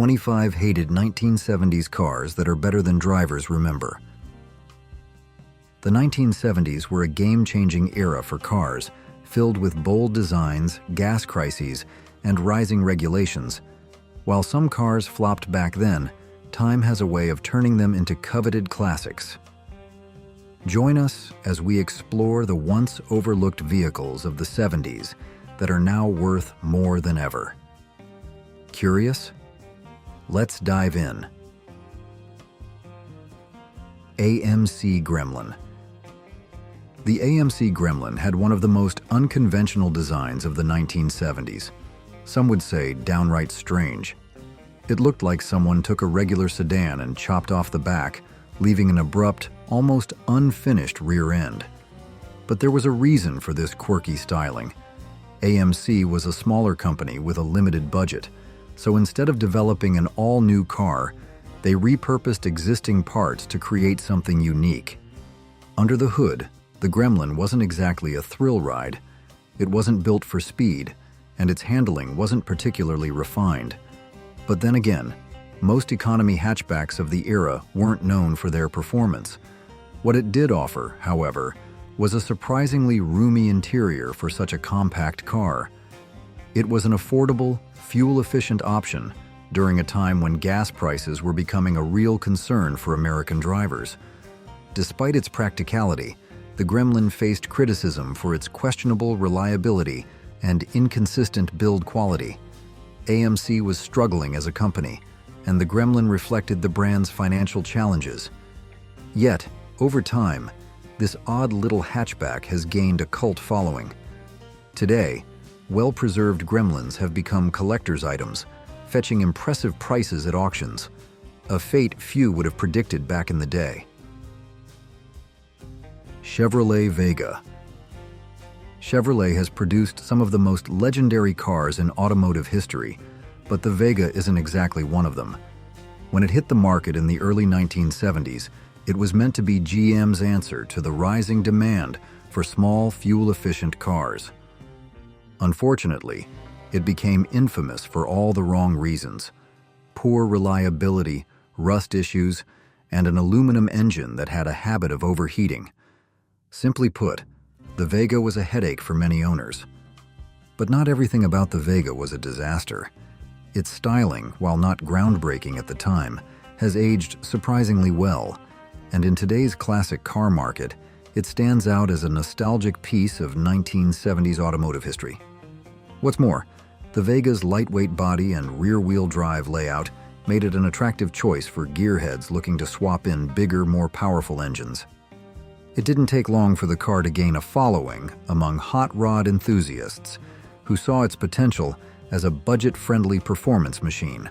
25 hated 1970s cars that are better than drivers remember. The 1970s were a game-changing era for cars, filled with bold designs, gas crises, and rising regulations. While some cars flopped back then, time has a way of turning them into coveted classics. Join us as we explore the once overlooked vehicles of the 70s that are now worth more than ever. Curious? Let's dive in. AMC Gremlin. The AMC Gremlin had one of the most unconventional designs of the 1970s. Some would say downright strange. It looked like someone took a regular sedan and chopped off the back, leaving an abrupt, almost unfinished rear end. But there was a reason for this quirky styling. AMC was a smaller company with a limited budget, so instead of developing an all-new car, they repurposed existing parts to create something unique. Under the hood, the Gremlin wasn't exactly a thrill ride. It wasn't built for speed, and its handling wasn't particularly refined. But then again, most economy hatchbacks of the era weren't known for their performance. What it did offer, however, was a surprisingly roomy interior for such a compact car. It was an affordable, fuel-efficient option during a time when gas prices were becoming a real concern for American drivers. Despite its practicality, the Gremlin faced criticism for its questionable reliability and inconsistent build quality. AMC was struggling as a company, and the Gremlin reflected the brand's financial challenges. Yet, over time, this odd little hatchback has gained a cult following. Today, well-preserved Gremlins have become collector's items, fetching impressive prices at auctions, a fate few would have predicted back in the day. Chevrolet Vega. Chevrolet has produced some of the most legendary cars in automotive history, but the Vega isn't exactly one of them. When it hit the market in the early 1970s, it was meant to be GM's answer to the rising demand for small, fuel-efficient cars. Unfortunately, it became infamous for all the wrong reasons: poor reliability, rust issues, and an aluminum engine that had a habit of overheating. Simply put, the Vega was a headache for many owners. But not everything about the Vega was a disaster. Its styling, while not groundbreaking at the time, has aged surprisingly well, and in today's classic car market, it stands out as a nostalgic piece of 1970s automotive history. What's more, the Vega's lightweight body and rear-wheel drive layout made it an attractive choice for gearheads looking to swap in bigger, more powerful engines. It didn't take long for the car to gain a following among hot rod enthusiasts who saw its potential as a budget-friendly performance machine.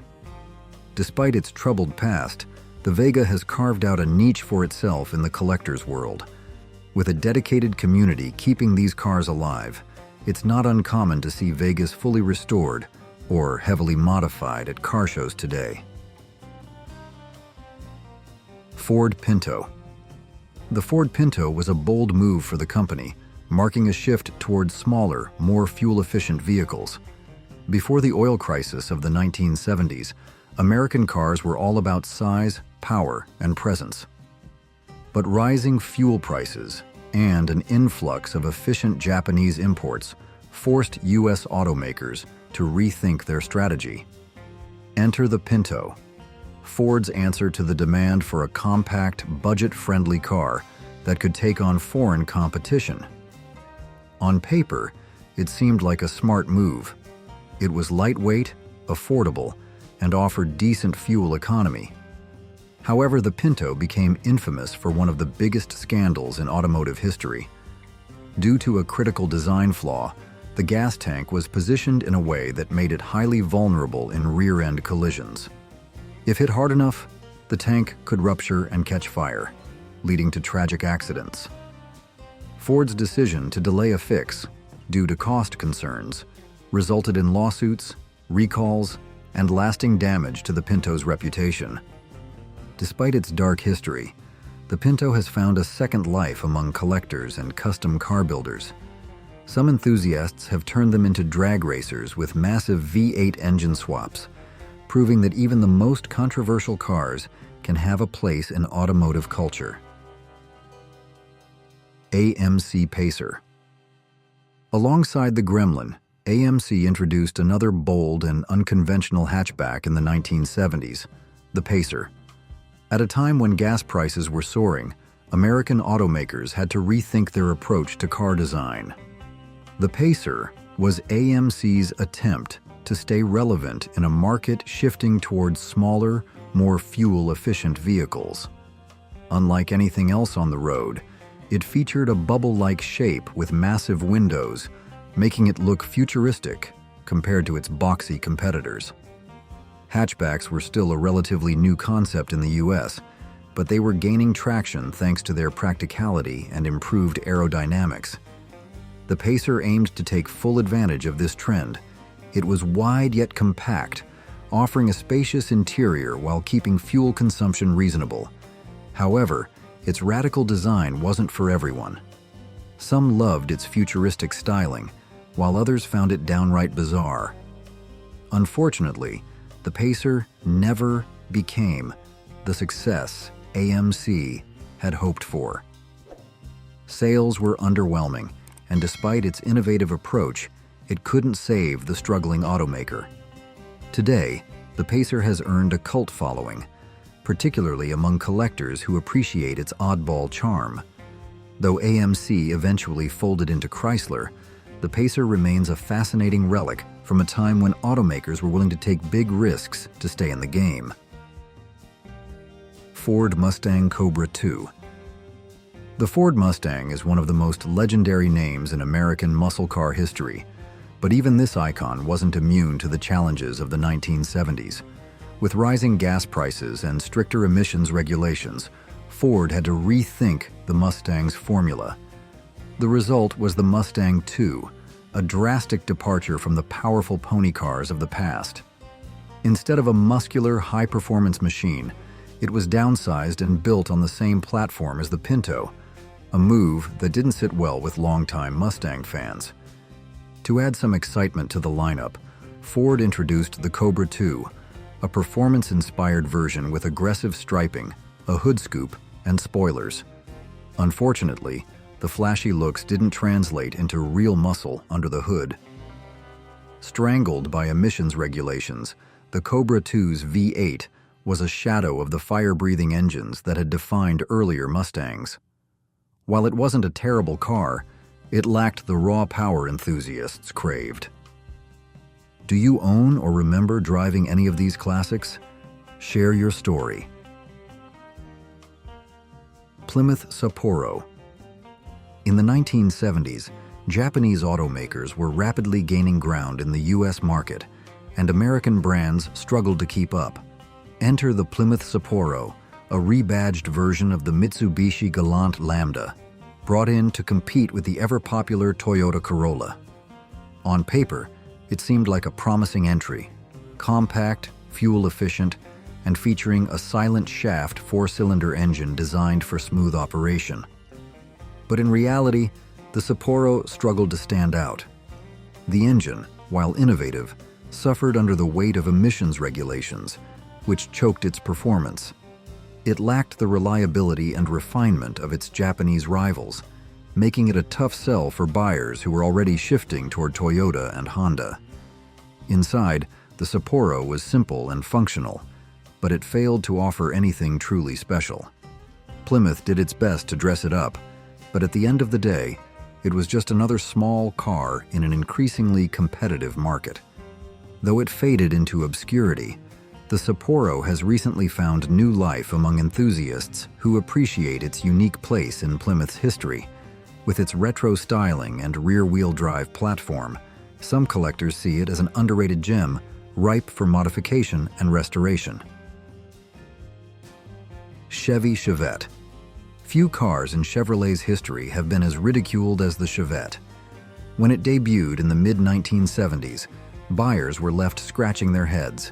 Despite its troubled past, the Vega has carved out a niche for itself in the collector's world. With a dedicated community keeping these cars alive, it's not uncommon to see Vegas fully restored or heavily modified at car shows today. Ford Pinto. The Ford Pinto was a bold move for the company, marking a shift towards smaller, more fuel-efficient vehicles. Before the oil crisis of the 1970s, American cars were all about size, power, and presence. But rising fuel prices and an influx of efficient Japanese imports forced U.S. automakers to rethink their strategy. Enter the Pinto, Ford's answer to the demand for a compact, budget-friendly car that could take on foreign competition. On paper, it seemed like a smart move. It was lightweight, affordable, and offered decent fuel economy. However, the Pinto became infamous for one of the biggest scandals in automotive history. Due to a critical design flaw, the gas tank was positioned in a way that made it highly vulnerable in rear-end collisions. If hit hard enough, the tank could rupture and catch fire, leading to tragic accidents. Ford's decision to delay a fix, due to cost concerns, resulted in lawsuits, recalls, and lasting damage to the Pinto's reputation. Despite its dark history, the Pinto has found a second life among collectors and custom car builders. Some enthusiasts have turned them into drag racers with massive V8 engine swaps, proving that even the most controversial cars can have a place in automotive culture. AMC Pacer. Alongside the Gremlin, AMC introduced another bold and unconventional hatchback in the 1970s, the Pacer. At a time when gas prices were soaring, American automakers had to rethink their approach to car design. The Pacer was AMC's attempt to stay relevant in a market shifting towards smaller, more fuel-efficient vehicles. Unlike anything else on the road, it featured a bubble-like shape with massive windows, making it look futuristic compared to its boxy competitors. Hatchbacks were still a relatively new concept in the US, but they were gaining traction thanks to their practicality and improved aerodynamics. The Pacer aimed to take full advantage of this trend. It was wide yet compact, offering a spacious interior while keeping fuel consumption reasonable. However, its radical design wasn't for everyone. Some loved its futuristic styling, while others found it downright bizarre. Unfortunately, the Pacer never became the success AMC had hoped for. Sales were underwhelming, and despite its innovative approach, it couldn't save the struggling automaker. Today, the Pacer has earned a cult following, particularly among collectors who appreciate its oddball charm. Though AMC eventually folded into Chrysler, the Pacer remains a fascinating relic from a time when automakers were willing to take big risks to stay in the game. Ford Mustang Cobra II. The Ford Mustang is one of the most legendary names in American muscle car history, but even this icon wasn't immune to the challenges of the 1970s. With rising gas prices and stricter emissions regulations, Ford had to rethink the Mustang's formula. The result was the Mustang II, a drastic departure from the powerful pony cars of the past. Instead of a muscular, high-performance machine, it was downsized and built on the same platform as the Pinto, a move that didn't sit well with longtime Mustang fans. To add some excitement to the lineup, Ford introduced the Cobra II, a performance-inspired version with aggressive striping, a hood scoop, and spoilers. Unfortunately, the flashy looks didn't translate into real muscle under the hood. Strangled by emissions regulations, the Cobra II's V8 was a shadow of the fire-breathing engines that had defined earlier Mustangs. While it wasn't a terrible car, it lacked the raw power enthusiasts craved. Do you own or remember driving any of these classics? Share your story. Plymouth Sapporo. In the 1970s, Japanese automakers were rapidly gaining ground in the US market, and American brands struggled to keep up. Enter the Plymouth Sapporo, a rebadged version of the Mitsubishi Galant Lambda, brought in to compete with the ever-popular Toyota Corolla. On paper, it seemed like a promising entry, compact, fuel-efficient, and featuring a silent shaft four-cylinder engine designed for smooth operation. But in reality, the Sapporo struggled to stand out. The engine, while innovative, suffered under the weight of emissions regulations, which choked its performance. It lacked the reliability and refinement of its Japanese rivals, making it a tough sell for buyers who were already shifting toward Toyota and Honda. Inside, the Sapporo was simple and functional, but it failed to offer anything truly special. Plymouth did its best to dress it up, but at the end of the day, it was just another small car in an increasingly competitive market. Though it faded into obscurity, the Sapporo has recently found new life among enthusiasts who appreciate its unique place in Plymouth's history. With its retro styling and rear-wheel drive platform, some collectors see it as an underrated gem, ripe for modification and restoration. Chevy Chevette. Few cars in Chevrolet's history have been as ridiculed as the Chevette. When it debuted in the mid-1970s, buyers were left scratching their heads.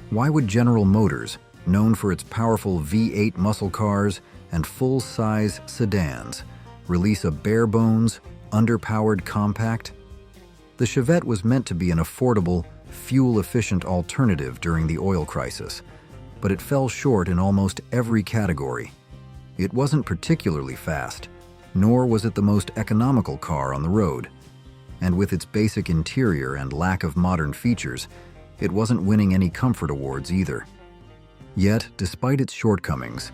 Why would General Motors, known for its powerful V8 muscle cars and full-size sedans, release a bare-bones, underpowered compact? The Chevette was meant to be an affordable, fuel-efficient alternative during the oil crisis, but it fell short in almost every category. It wasn't particularly fast, nor was it the most economical car on the road. And with its basic interior and lack of modern features, it wasn't winning any comfort awards either. Yet, despite its shortcomings,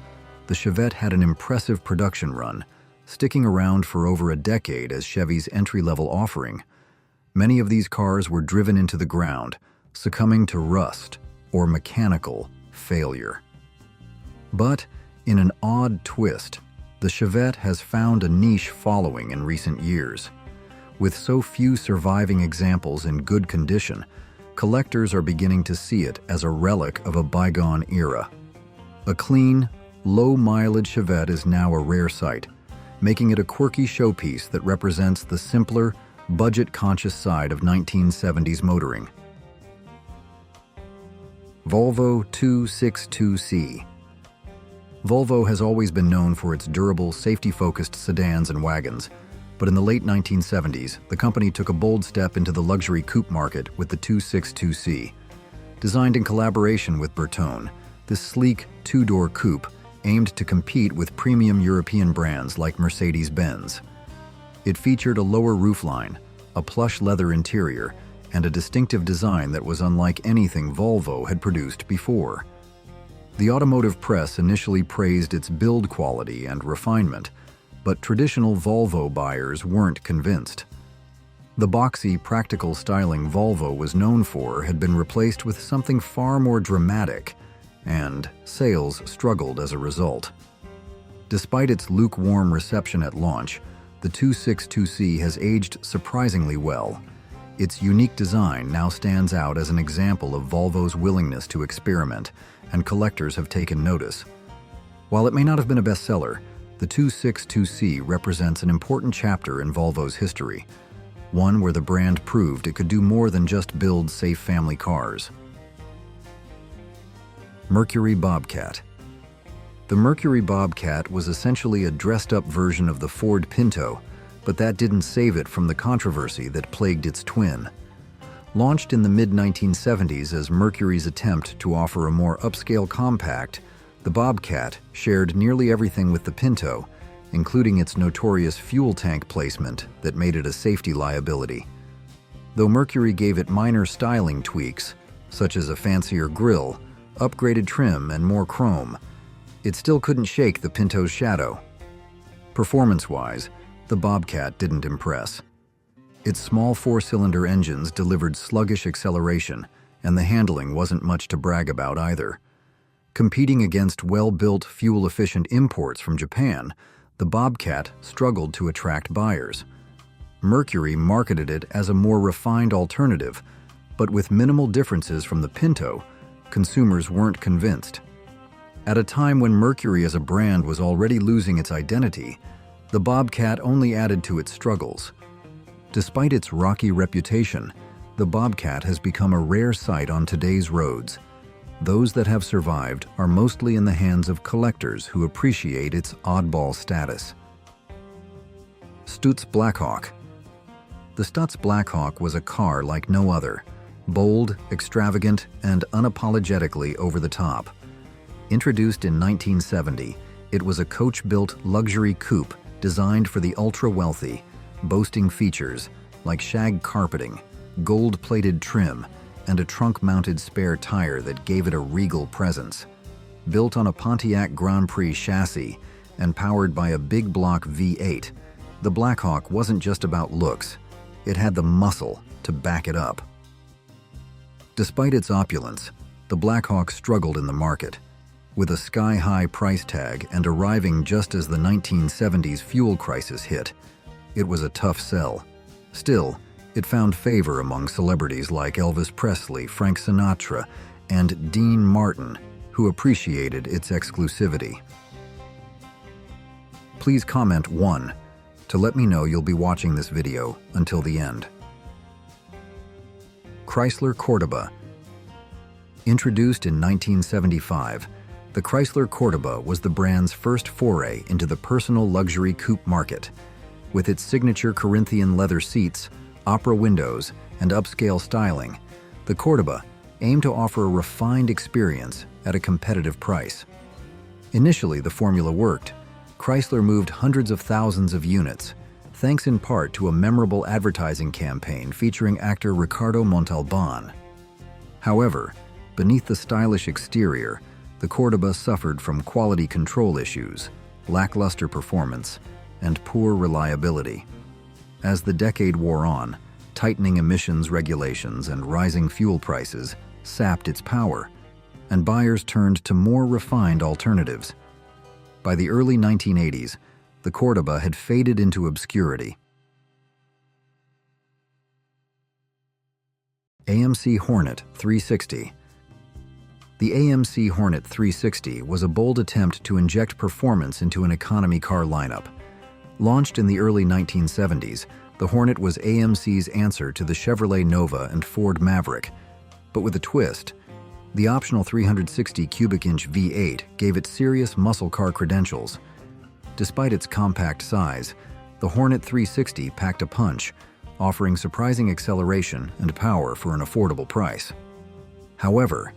the Chevette had an impressive production run, sticking around for over a decade as Chevy's entry-level offering. Many of these cars were driven into the ground, succumbing to rust or mechanical failure. But, in an odd twist, the Chevette has found a niche following in recent years. With so few surviving examples in good condition, collectors are beginning to see it as a relic of a bygone era. A clean, low-mileage Chevette is now a rare sight, making it a quirky showpiece that represents the simpler, budget-conscious side of 1970s motoring. Volvo 262C. Volvo has always been known for its durable, safety-focused sedans and wagons, but in the late 1970s, the company took a bold step into the luxury coupe market with the 262C. Designed in collaboration with Bertone, this sleek, two-door coupe aimed to compete with premium European brands like Mercedes-Benz. It featured a lower roofline, a plush leather interior, and a distinctive design that was unlike anything Volvo had produced before. The automotive press initially praised its build quality and refinement, but traditional Volvo buyers weren't convinced. The boxy, practical styling Volvo was known for had been replaced with something far more dramatic, and sales struggled as a result. Despite its lukewarm reception at launch, the 262C has aged surprisingly well. Its unique design now stands out as an example of Volvo's willingness to experiment, and collectors have taken notice. While it may not have been a bestseller, the 262C represents an important chapter in Volvo's history, one where the brand proved it could do more than just build safe family cars. Mercury Bobcat. The Mercury Bobcat was essentially a dressed-up version of the Ford Pinto, but that didn't save it from the controversy that plagued its twin. Launched in the mid-1970s as Mercury's attempt to offer a more upscale compact, the Bobcat shared nearly everything with the Pinto, including its notorious fuel tank placement that made it a safety liability. Though Mercury gave it minor styling tweaks, such as a fancier grille, upgraded trim, and more chrome, it still couldn't shake the Pinto's shadow. Performance-wise, the Bobcat didn't impress. Its small four-cylinder engines delivered sluggish acceleration, and the handling wasn't much to brag about either. Competing against well-built, fuel-efficient imports from Japan, the Bobcat struggled to attract buyers. Mercury marketed it as a more refined alternative, but with minimal differences from the Pinto, consumers weren't convinced. At a time when Mercury as a brand was already losing its identity, the Bobcat only added to its struggles. Despite its rocky reputation, the Bobcat has become a rare sight on today's roads. Those that have survived are mostly in the hands of collectors who appreciate its oddball status. Stutz Blackhawk. The Stutz Blackhawk was a car like no other, bold, extravagant, and unapologetically over the top. Introduced in 1970, it was a coach-built luxury coupe designed for the ultra-wealthy, boasting features like shag carpeting, gold-plated trim, and a trunk-mounted spare tire that gave it a regal presence. Built on a Pontiac Grand Prix chassis and powered by a big block V8, the Blackhawk wasn't just about looks, it had the muscle to back it up. Despite its opulence, the Blackhawk struggled in the market. With a sky-high price tag and arriving just as the 1970s fuel crisis hit, it was a tough sell. Still, it found favor among celebrities like Elvis Presley, Frank Sinatra, and Dean Martin, who appreciated its exclusivity. Please comment 1 to let me know you'll be watching this video until the end. Chrysler Cordoba. Introduced in 1975, the Chrysler Cordoba was the brand's first foray into the personal luxury coupe market. With its signature Corinthian leather seats, opera windows, and upscale styling, The Cordoba aimed to offer a refined experience at a competitive price. Initially, the formula worked. Chrysler moved hundreds of thousands of units, thanks in part to a memorable advertising campaign featuring actor Ricardo Montalban. However, beneath the stylish exterior, the Cordoba suffered from quality control issues, lackluster performance, and poor reliability. As the decade wore on, tightening emissions regulations and rising fuel prices sapped its power, and buyers turned to more refined alternatives. By the early 1980s, the Cordoba had faded into obscurity. AMC Hornet 360. The AMC Hornet 360 was a bold attempt to inject performance into an economy car lineup. Launched in the early 1970s, the Hornet was AMC's answer to the Chevrolet Nova and Ford Maverick. But with a twist, the optional 360 cubic inch V8 gave it serious muscle car credentials. Despite its compact size, the Hornet 360 packed a punch, offering surprising acceleration and power for an affordable price. However,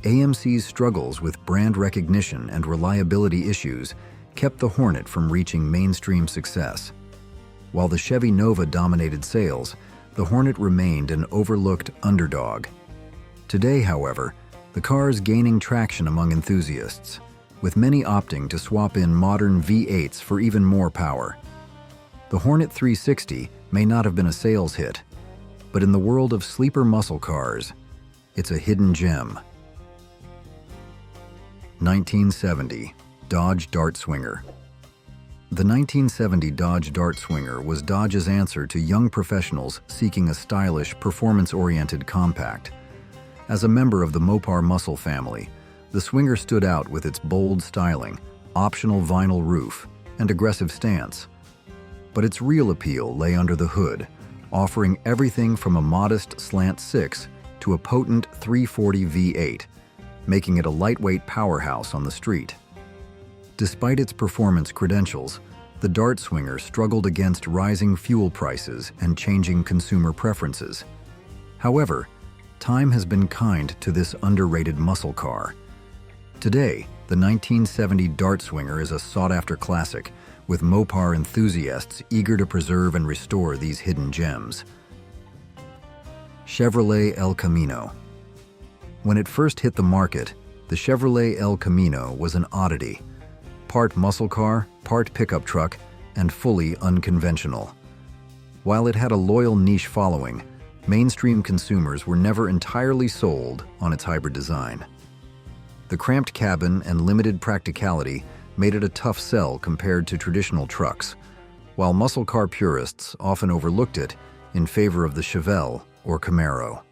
AMC's struggles with brand recognition and reliability issues kept the Hornet from reaching mainstream success. While the Chevy Nova dominated sales, the Hornet remained an overlooked underdog. Today, however, the car is gaining traction among enthusiasts, with many opting to swap in modern V8s for even more power. The Hornet 360 may not have been a sales hit, but in the world of sleeper muscle cars, it's a hidden gem. 1970 Dodge Dart Swinger. The 1970 Dodge Dart Swinger was Dodge's answer to young professionals seeking a stylish, performance-oriented compact. As a member of the Mopar muscle family, the Swinger stood out with its bold styling, optional vinyl roof, and aggressive stance. But its real appeal lay under the hood, offering everything from a modest slant 6 to a potent 340 V8, making it a lightweight powerhouse on the street. Despite its performance credentials, the Dart Swinger struggled against rising fuel prices and changing consumer preferences. However, time has been kind to this underrated muscle car. Today, the 1970 Dart Swinger is a sought-after classic, with Mopar enthusiasts eager to preserve and restore these hidden gems. Chevrolet El Camino. When it first hit the market, the Chevrolet El Camino was an oddity. Part muscle car, part pickup truck, and fully unconventional. While it had a loyal niche following, mainstream consumers were never entirely sold on its hybrid design. The cramped cabin and limited practicality made it a tough sell compared to traditional trucks, while muscle car purists often overlooked it in favor of the Chevelle or Camaro.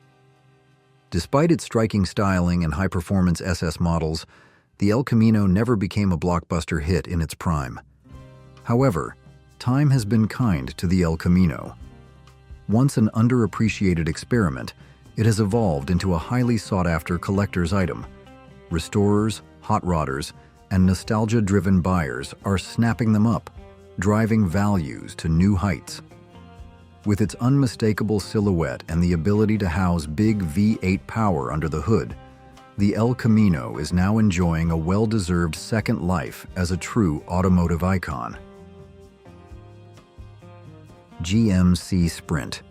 Despite its striking styling and high-performance SS models, the El Camino never became a blockbuster hit in its prime. However, time has been kind to the El Camino. Once an underappreciated experiment, it has evolved into a highly sought-after collector's item. Restorers, hot rodders, and nostalgia-driven buyers are snapping them up, driving values to new heights. With its unmistakable silhouette and the ability to house big V8 power under the hood, the El Camino is now enjoying a well-deserved second life as a true automotive icon. GMC Sprint.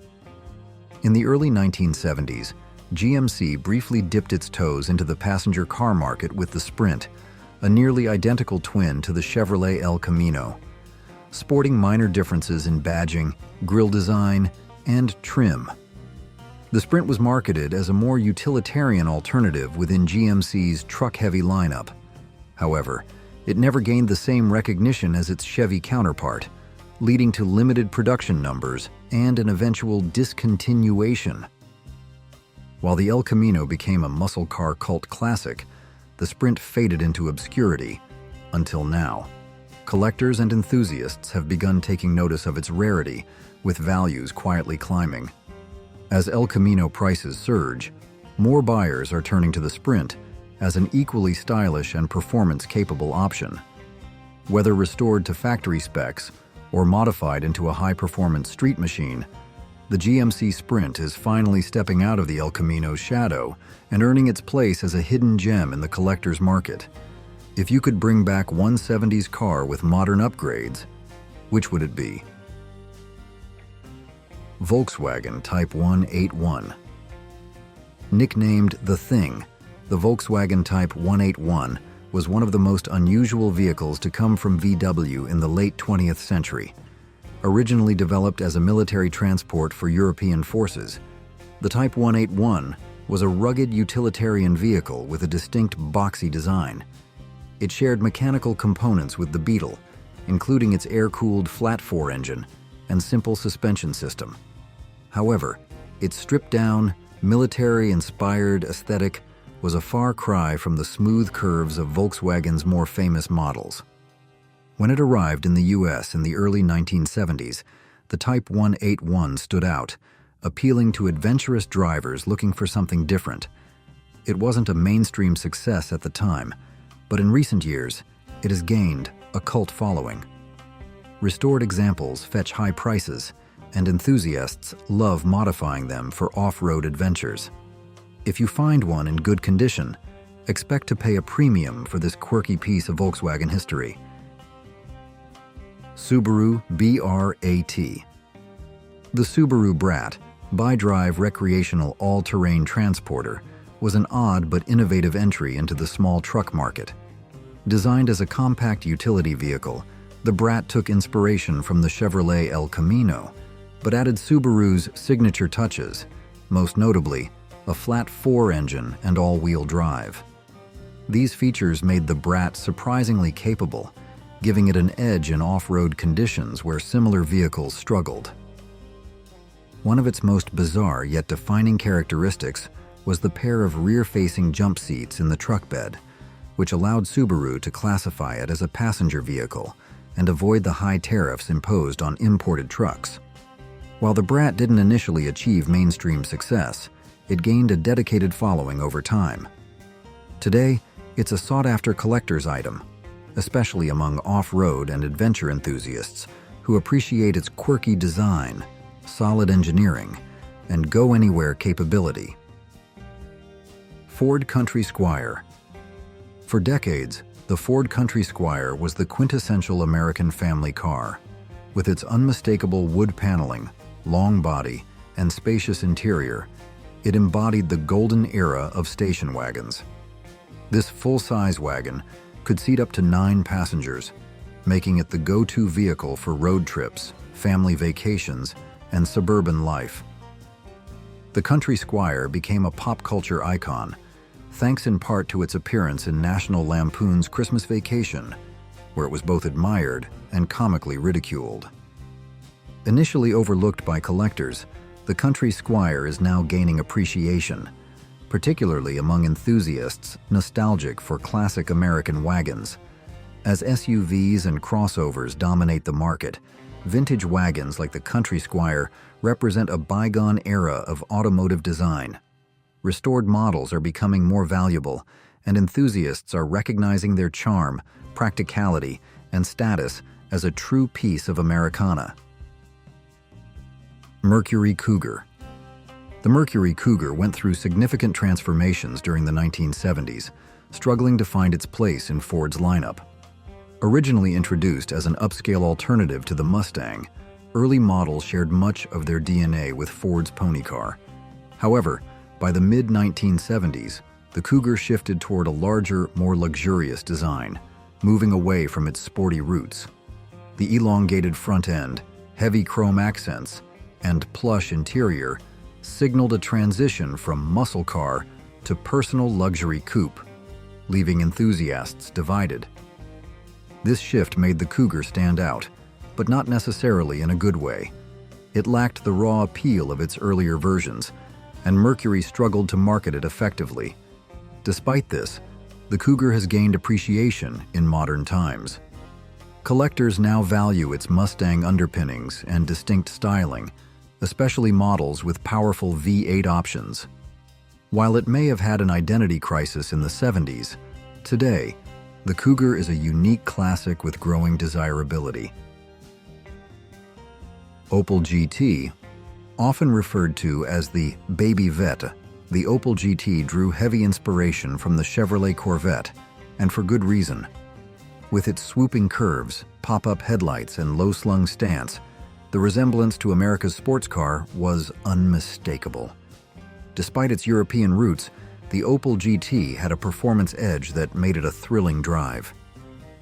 In the early 1970s, GMC briefly dipped its toes into the passenger car market with the Sprint, a nearly identical twin to the Chevrolet El Camino. Sporting minor differences in badging, grille design, and trim, the Sprint was marketed as a more utilitarian alternative within GMC's truck-heavy lineup. However, it never gained the same recognition as its Chevy counterpart, leading to limited production numbers and an eventual discontinuation. While the El Camino became a muscle car cult classic, the Sprint faded into obscurity until now. Collectors and enthusiasts have begun taking notice of its rarity, with values quietly climbing. As El Camino prices surge, more buyers are turning to the Sprint as an equally stylish and performance-capable option. Whether restored to factory specs or modified into a high-performance street machine, The GMC Sprint is finally stepping out of the El Camino's shadow and earning its place as a hidden gem in the collector's market. If you could bring back one 70s car with modern upgrades, which would it be? Volkswagen Type 181. Nicknamed The Thing, the Volkswagen Type 181 was one of the most unusual vehicles to come from VW in the late 20th century. Originally developed as a military transport for European forces, the Type 181 was a rugged utilitarian vehicle with a distinct boxy design. It shared mechanical components with the Beetle, including its air-cooled flat-4 engine and simple suspension system. However, its stripped-down, military-inspired aesthetic was a far cry from the smooth curves of Volkswagen's more famous models. When it arrived in the US in the early 1970s, the Type 181 stood out, appealing to adventurous drivers looking for something different. It wasn't a mainstream success at the time, but in recent years, it has gained a cult following. Restored examples fetch high prices, and enthusiasts love modifying them for off-road adventures. If you find one in good condition, expect to pay a premium for this quirky piece of Volkswagen history. Subaru BRAT. The Subaru BRAT, bi-drive recreational all-terrain transporter, was an odd but innovative entry into the small truck market. Designed as a compact utility vehicle, the BRAT took inspiration from the Chevrolet El Camino, but added Subaru's signature touches, most notably a flat-4 engine and all-wheel drive. These features made the BRAT surprisingly capable, giving it an edge in off-road conditions where similar vehicles struggled. One of its most bizarre yet defining characteristics was the pair of rear-facing jump seats in the truck bed, which allowed Subaru to classify it as a passenger vehicle and avoid the high tariffs imposed on imported trucks. While the BRAT didn't initially achieve mainstream success, it gained a dedicated following over time. Today, it's a sought-after collector's item, especially among off-road and adventure enthusiasts who appreciate its quirky design, solid engineering, and go-anywhere capability. Ford Country Squire. For decades, the Ford Country Squire was the quintessential American family car. With its unmistakable wood paneling, long body, and spacious interior, it embodied the golden era of station wagons. This full-size wagon could seat up to 9 passengers, making it the go-to vehicle for road trips, family vacations, and suburban life. The Country Squire became a pop culture icon, thanks in part to its appearance in National Lampoon's Christmas Vacation, where it was both admired and comically ridiculed. Initially overlooked by collectors, the Country Squire is now gaining appreciation, particularly among enthusiasts nostalgic for classic American wagons. As SUVs and crossovers dominate the market, vintage wagons like the Country Squire represent a bygone era of automotive design. Restored models are becoming more valuable, and enthusiasts are recognizing their charm, practicality, and status as a true piece of Americana. Mercury Cougar. The Mercury Cougar went through significant transformations during the 1970s, struggling to find its place in Ford's lineup. Originally introduced as an upscale alternative to the Mustang, early models shared much of their DNA with Ford's pony car. However, by the mid-1970s, the Cougar shifted toward a larger, more luxurious design, moving away from its sporty roots. The elongated front end, heavy chrome accents, and plush interior signaled a transition from muscle car to personal luxury coupe, leaving enthusiasts divided. This shift made the Cougar stand out, but not necessarily in a good way. It lacked the raw appeal of its earlier versions, and Mercury struggled to market it effectively. Despite this, the Cougar has gained appreciation in modern times. Collectors now value its Mustang underpinnings and distinct styling, especially models with powerful V8 options. While it may have had an identity crisis in the 70s, today, the Cougar is a unique classic with growing desirability. Opel GT. Often referred to as the Baby Vette, the Opel GT drew heavy inspiration from the Chevrolet Corvette, and for good reason. With its swooping curves, pop-up headlights, and low-slung stance, the resemblance to America's sports car was unmistakable. Despite its European roots, the Opel GT had a performance edge that made it a thrilling drive.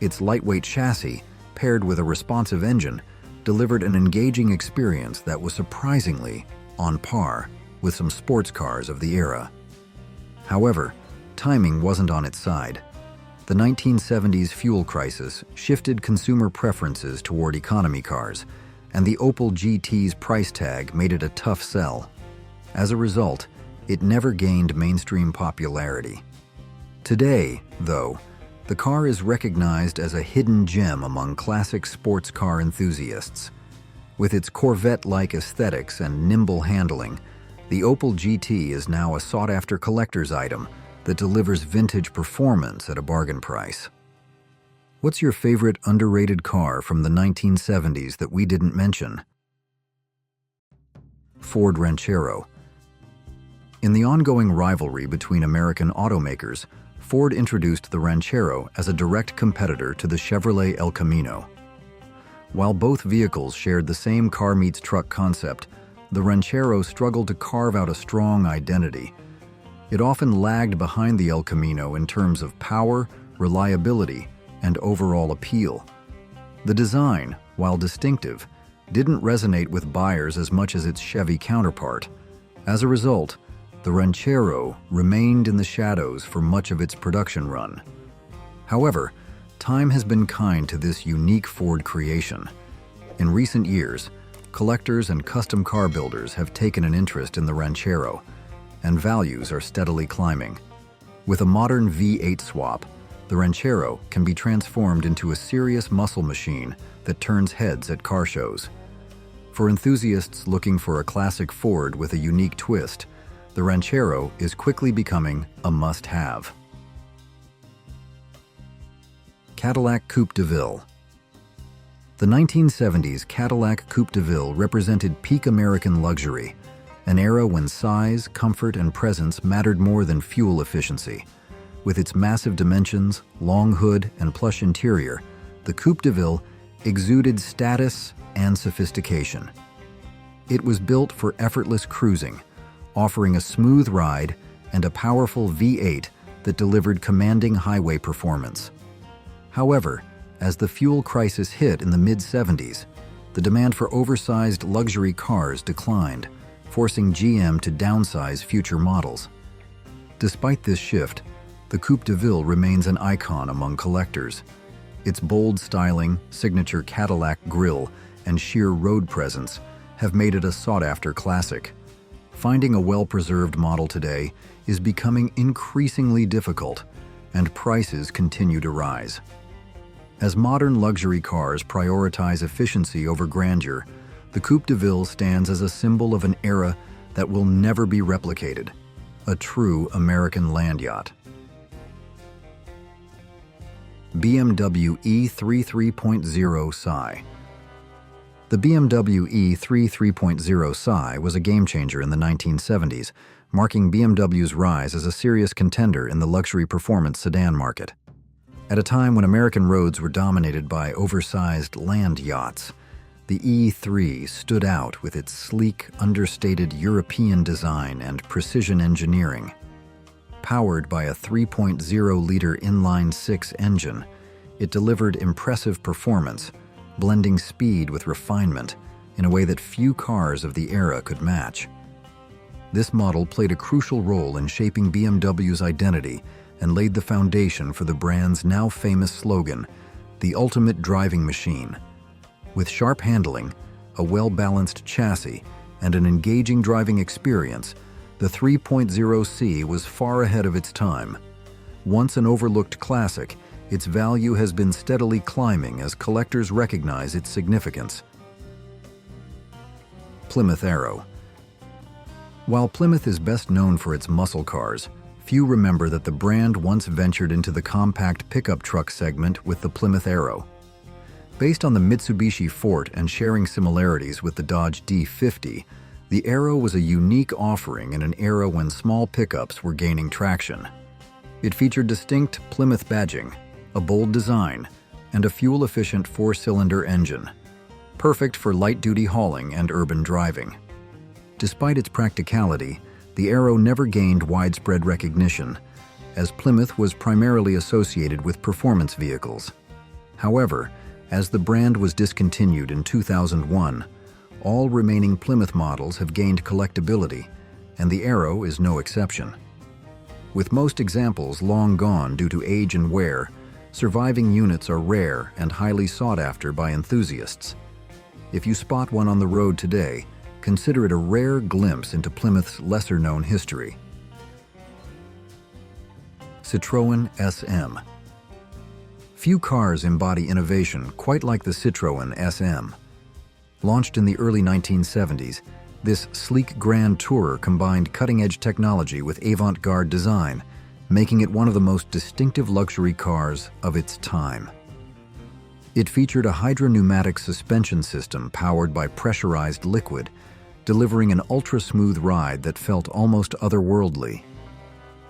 Its lightweight chassis, paired with a responsive engine, delivered an engaging experience that was surprisingly on par with some sports cars of the era. However, timing wasn't on its side. The 1970s fuel crisis shifted consumer preferences toward economy cars, and the Opel GT's price tag made it a tough sell. As a result, it never gained mainstream popularity. Today, though, the car is recognized as a hidden gem among classic sports car enthusiasts. With its Corvette-like aesthetics and nimble handling, the Opel GT is now a sought-after collector's item that delivers vintage performance at a bargain price. What's your favorite underrated car from the 1970s that we didn't mention? Ford Ranchero. In the ongoing rivalry between American automakers, Ford introduced the Ranchero as a direct competitor to the Chevrolet El Camino. While both vehicles shared the same car-meets-truck concept, the Ranchero struggled to carve out a strong identity. It often lagged behind the El Camino in terms of power, reliability, and overall appeal. The design, while distinctive, didn't resonate with buyers as much as its Chevy counterpart. As a result, the Ranchero remained in the shadows for much of its production run. However, time has been kind to this unique Ford creation. In recent years, collectors and custom car builders have taken an interest in the Ranchero, and values are steadily climbing. With a modern V8 swap, the Ranchero can be transformed into a serious muscle machine that turns heads at car shows. For enthusiasts looking for a classic Ford with a unique twist, the Ranchero is quickly becoming a must-have. Cadillac Coupe DeVille. The 1970s Cadillac Coupe DeVille represented peak American luxury, an era when size, comfort, and presence mattered more than fuel efficiency. With its massive dimensions, long hood, and plush interior, the Coupe DeVille exuded status and sophistication. It was built for effortless cruising, offering a smooth ride and a powerful V8 that delivered commanding highway performance. However, as the fuel crisis hit in the mid-70s, the demand for oversized luxury cars declined, forcing GM to downsize future models. Despite this shift, the Coupe DeVille remains an icon among collectors. Its bold styling, signature Cadillac grille, and sheer road presence have made it a sought-after classic. Finding a well-preserved model today is becoming increasingly difficult, and prices continue to rise. As modern luxury cars prioritize efficiency over grandeur, the Coupe DeVille stands as a symbol of an era that will never be replicated, a true American land yacht. BMW E3 3.0 Sci. The BMW E3 3.0 Sci was a game-changer in the 1970s, marking BMW's rise as a serious contender in the luxury performance sedan market. At a time when American roads were dominated by oversized land yachts, the E3 stood out with its sleek, understated European design and precision engineering. Powered by a 3.0-liter inline-six engine, it delivered impressive performance, blending speed with refinement in a way that few cars of the era could match. This model played a crucial role in shaping BMW's identity and laid the foundation for the brand's now famous slogan, "The ultimate driving machine." With sharp handling, a well-balanced chassis, and an engaging driving experience, the 3.0C was far ahead of its time. Once an overlooked classic, its value has been steadily climbing as collectors recognize its significance. Plymouth Arrow. While Plymouth is best known for its muscle cars, few remember that the brand once ventured into the compact pickup truck segment with the Plymouth Arrow. Based on the Mitsubishi Fort and sharing similarities with the Dodge D50, The Arrow was a unique offering in an era when small pickups were gaining traction. It featured distinct Plymouth badging, a bold design, and a fuel-efficient four-cylinder engine, perfect for light-duty hauling and urban driving. Despite its practicality, the Arrow never gained widespread recognition, as Plymouth was primarily associated with performance vehicles. However, as the brand was discontinued in 2001, all remaining Plymouth models have gained collectability, and the Arrow is no exception. With most examples long gone due to age and wear, surviving units are rare and highly sought after by enthusiasts. If you spot one on the road today, consider it a rare glimpse into Plymouth's lesser-known history. Citroën SM. Few cars embody innovation quite like the Citroën SM. Launched in the early 1970s, this sleek Grand Tourer combined cutting-edge technology with avant-garde design, making it one of the most distinctive luxury cars of its time. It featured a hydropneumatic suspension system powered by pressurized liquid, delivering an ultra-smooth ride that felt almost otherworldly.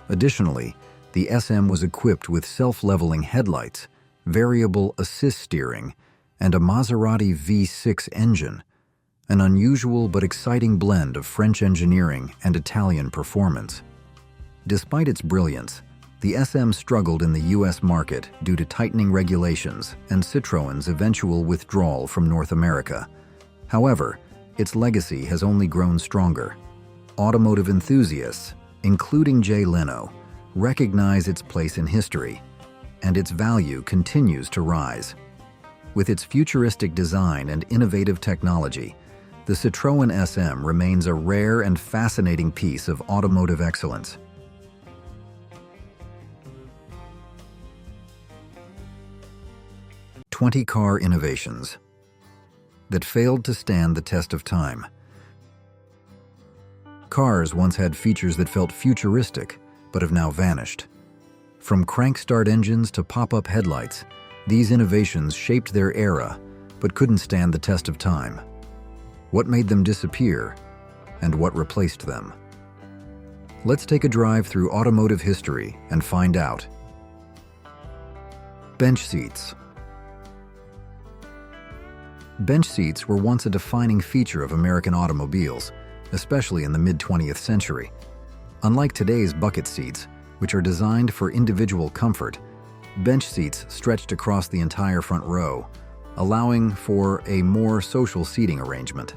Additionally, the SM was equipped with self-leveling headlights, variable assist steering, and a Maserati V6 engine, an unusual but exciting blend of French engineering and Italian performance. Despite its brilliance, the SM struggled in the U.S. market due to tightening regulations and Citroën's eventual withdrawal from North America. However, its legacy has only grown stronger. Automotive enthusiasts, including Jay Leno, recognize its place in history, and its value continues to rise. With its futuristic design and innovative technology, the Citroën SM remains a rare and fascinating piece of automotive excellence. '20 car innovations that failed to stand the test of time. Cars once had features that felt futuristic, but have now vanished. From crank-start engines to pop-up headlights, these innovations shaped their era, but couldn't stand the test of time. What made them disappear, and what replaced them? Let's take a drive through automotive history and find out. Bench seats. Bench seats were once a defining feature of American automobiles, especially in the mid-20th century. Unlike today's bucket seats, which are designed for individual comfort, bench seats stretched across the entire front row, allowing for a more social seating arrangement.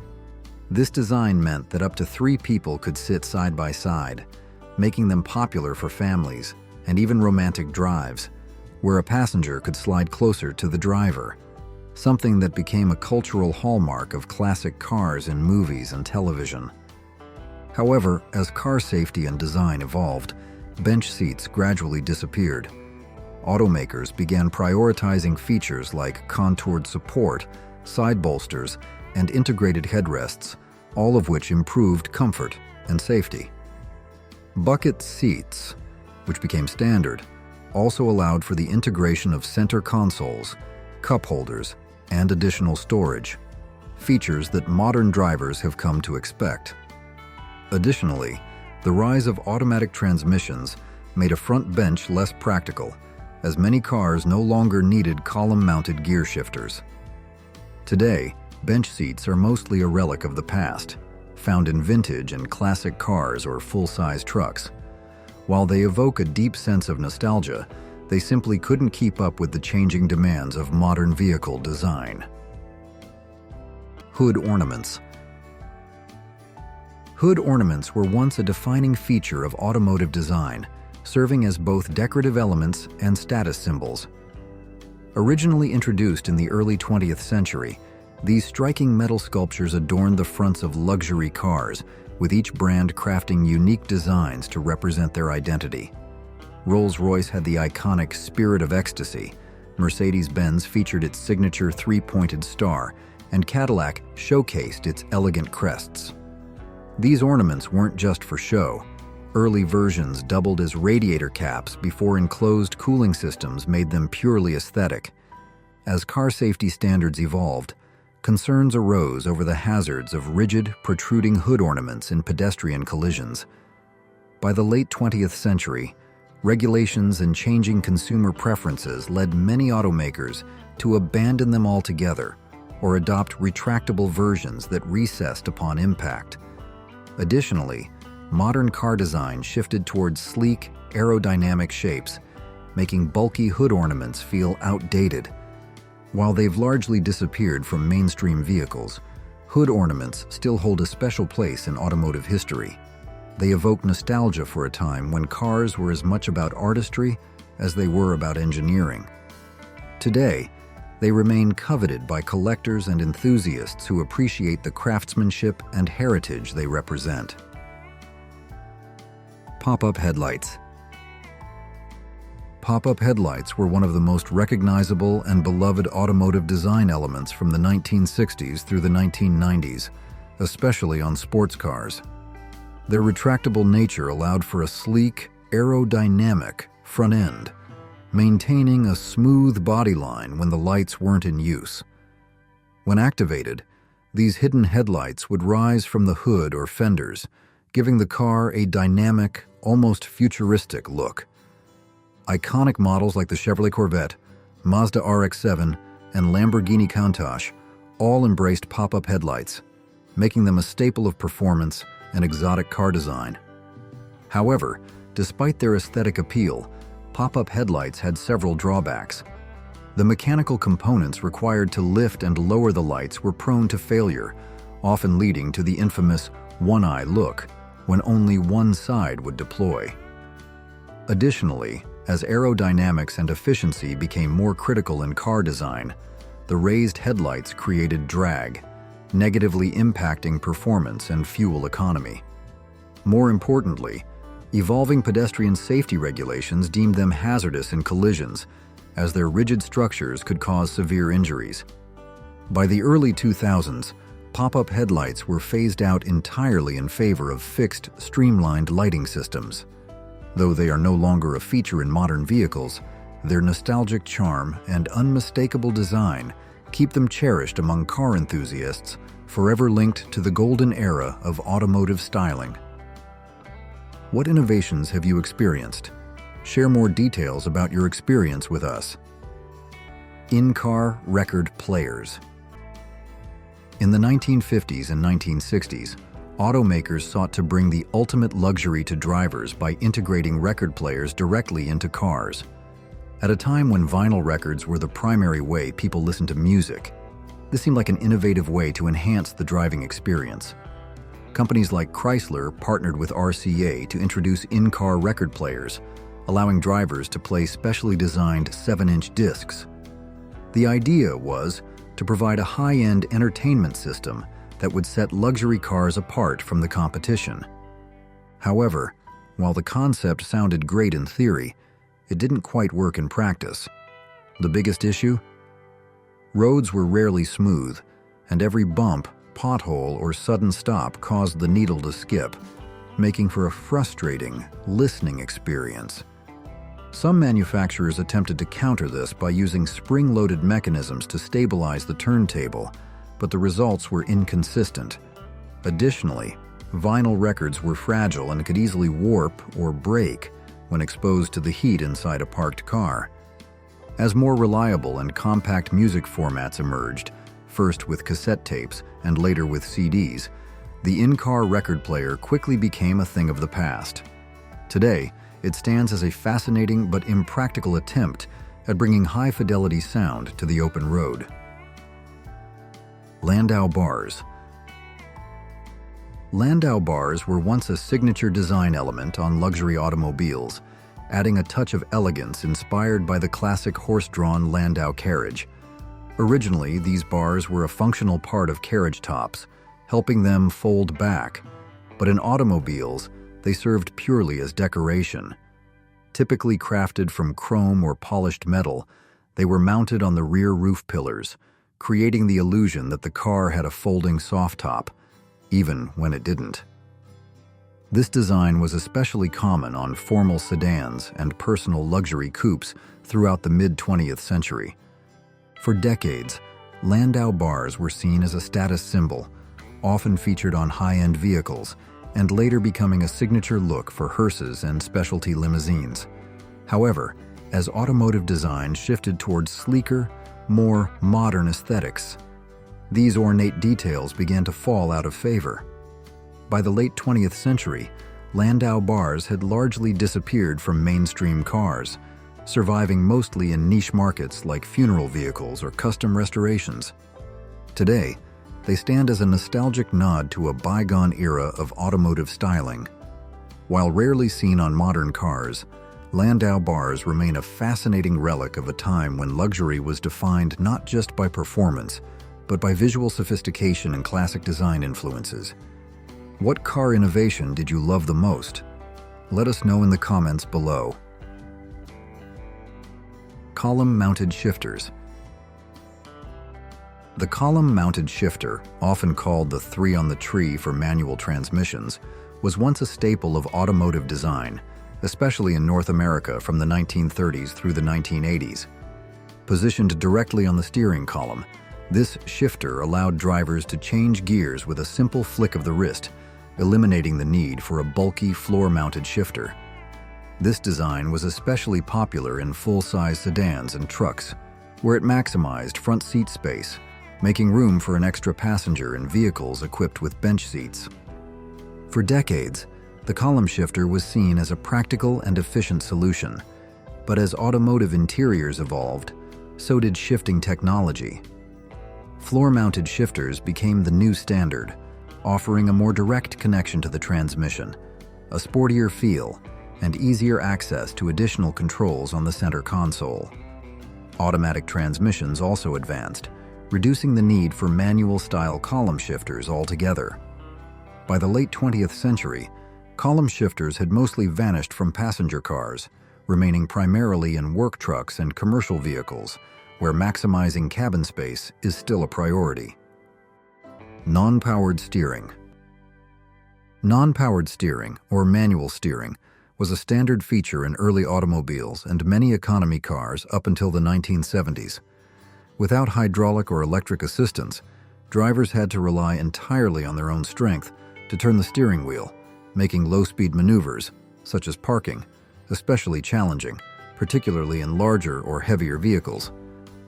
This design meant that up to 3 people could sit side by side, making them popular for families and even romantic drives, where a passenger could slide closer to the driver, something that became a cultural hallmark of classic cars in movies and television. However, as car safety and design evolved, bench seats gradually disappeared. Automakers began prioritizing features like contoured support, side bolsters, and integrated headrests, all of which improved comfort and safety. Bucket seats, which became standard, also allowed for the integration of center consoles, cup holders, and additional storage, features that modern drivers have come to expect. Additionally, the rise of automatic transmissions made a front bench less practical, as many cars no longer needed column-mounted gear shifters. Today, bench seats are mostly a relic of the past, found in vintage and classic cars or full-size trucks. While they evoke a deep sense of nostalgia, they simply couldn't keep up with the changing demands of modern vehicle design. Hood ornaments. Hood ornaments were once a defining feature of automotive design, serving as both decorative elements and status symbols. Originally introduced in the early 20th century, these striking metal sculptures adorned the fronts of luxury cars, with each brand crafting unique designs to represent their identity. Rolls-Royce had the iconic Spirit of Ecstasy, Mercedes-Benz featured its signature 3-pointed star, and Cadillac showcased its elegant crests. These ornaments weren't just for show. Early versions doubled as radiator caps before enclosed cooling systems made them purely aesthetic. As car safety standards evolved, concerns arose over the hazards of rigid, protruding hood ornaments in pedestrian collisions. By the late 20th century, regulations and changing consumer preferences led many automakers to abandon them altogether or adopt retractable versions that recessed upon impact. Additionally, modern car design shifted towards sleek, aerodynamic shapes, making bulky hood ornaments feel outdated. While they've largely disappeared from mainstream vehicles, hood ornaments still hold a special place in automotive history. They evoke nostalgia for a time when cars were as much about artistry as they were about engineering. Today, they remain coveted by collectors and enthusiasts who appreciate the craftsmanship and heritage they represent. Pop-up headlights. Pop-up headlights were one of the most recognizable and beloved automotive design elements from the 1960s through the 1990s, especially on sports cars. Their retractable nature allowed for a sleek, aerodynamic front end, maintaining a smooth body line when the lights weren't in use. When activated, these hidden headlights would rise from the hood or fenders, giving the car a dynamic, almost futuristic look. Iconic models like the Chevrolet Corvette, Mazda RX-7, and Lamborghini Countach all embraced pop-up headlights, making them a staple of performance and exotic car design. However, despite their aesthetic appeal, pop-up headlights had several drawbacks. The mechanical components required to lift and lower the lights were prone to failure, often leading to the infamous one-eye look, when only one side would deploy. Additionally, as aerodynamics and efficiency became more critical in car design, the raised headlights created drag, negatively impacting performance and fuel economy. More importantly, evolving pedestrian safety regulations deemed them hazardous in collisions, as their rigid structures could cause severe injuries. By the early 2000s, pop-up headlights were phased out entirely in favor of fixed, streamlined lighting systems. Though they are no longer a feature in modern vehicles, their nostalgic charm and unmistakable design keep them cherished among car enthusiasts, forever linked to the golden era of automotive styling. What innovations have you experienced? Share more details about your experience with us. In-car record players. In the 1950s and 1960s, automakers sought to bring the ultimate luxury to drivers by integrating record players directly into cars. At a time when vinyl records were the primary way people listened to music, this seemed like an innovative way to enhance the driving experience. Companies like Chrysler partnered with RCA to introduce in-car record players, allowing drivers to play specially designed 7-inch discs. The idea was to provide a high-end entertainment system that would set luxury cars apart from the competition. However, while the concept sounded great in theory, it didn't quite work in practice. The biggest issue? Roads were rarely smooth, and every bump, pothole, or sudden stop caused the needle to skip, making for a frustrating listening experience. Some manufacturers attempted to counter this by using spring-loaded mechanisms to stabilize the turntable, but the results were inconsistent. Additionally, vinyl records were fragile and could easily warp or break when exposed to the heat inside a parked car. As more reliable and compact music formats emerged, first with cassette tapes and later with CDs, the in-car record player quickly became a thing of the past. Today, it stands as a fascinating but impractical attempt at bringing high-fidelity sound to the open road. Landau bars. Landau bars were once a signature design element on luxury automobiles, adding a touch of elegance inspired by the classic horse-drawn Landau carriage. Originally, these bars were a functional part of carriage tops, helping them fold back, but in automobiles, they served purely as decoration. Typically crafted from chrome or polished metal, they were mounted on the rear roof pillars, creating the illusion that the car had a folding soft top, even when it didn't. This design was especially common on formal sedans and personal luxury coupes throughout the mid-20th century. For decades, Landau bars were seen as a status symbol, often featured on high-end vehicles, and later becoming a signature look for hearses and specialty limousines. However, as automotive design shifted towards sleeker, more modern aesthetics, these ornate details began to fall out of favor. By the late 20th century, Landau bars had largely disappeared from mainstream cars, surviving mostly in niche markets like funeral vehicles or custom restorations. Today, they stand as a nostalgic nod to a bygone era of automotive styling. While rarely seen on modern cars, Landau bars remain a fascinating relic of a time when luxury was defined not just by performance, but by visual sophistication and classic design influences. What car innovation did you love the most? Let us know in the comments below. Column-mounted shifters. The column-mounted shifter, often called the three on the tree for manual transmissions, was once a staple of automotive design, especially in North America from the 1930s through the 1980s. Positioned directly on the steering column, this shifter allowed drivers to change gears with a simple flick of the wrist, eliminating the need for a bulky floor-mounted shifter. This design was especially popular in full-size sedans and trucks, where it maximized front seat space, making room for an extra passenger in vehicles equipped with bench seats. For decades, the column shifter was seen as a practical and efficient solution, but as automotive interiors evolved, so did shifting technology. Floor-mounted shifters became the new standard, offering a more direct connection to the transmission, a sportier feel, and easier access to additional controls on the center console. Automatic transmissions also advanced, reducing the need for manual-style column shifters altogether. By the late 20th century, column shifters had mostly vanished from passenger cars, remaining primarily in work trucks and commercial vehicles, where maximizing cabin space is still a priority. Non-powered steering. Non-powered steering, or manual steering, was a standard feature in early automobiles and many economy cars up until the 1970s. Without hydraulic or electric assistance, drivers had to rely entirely on their own strength to turn the steering wheel, making low-speed maneuvers, such as parking, especially challenging, particularly in larger or heavier vehicles.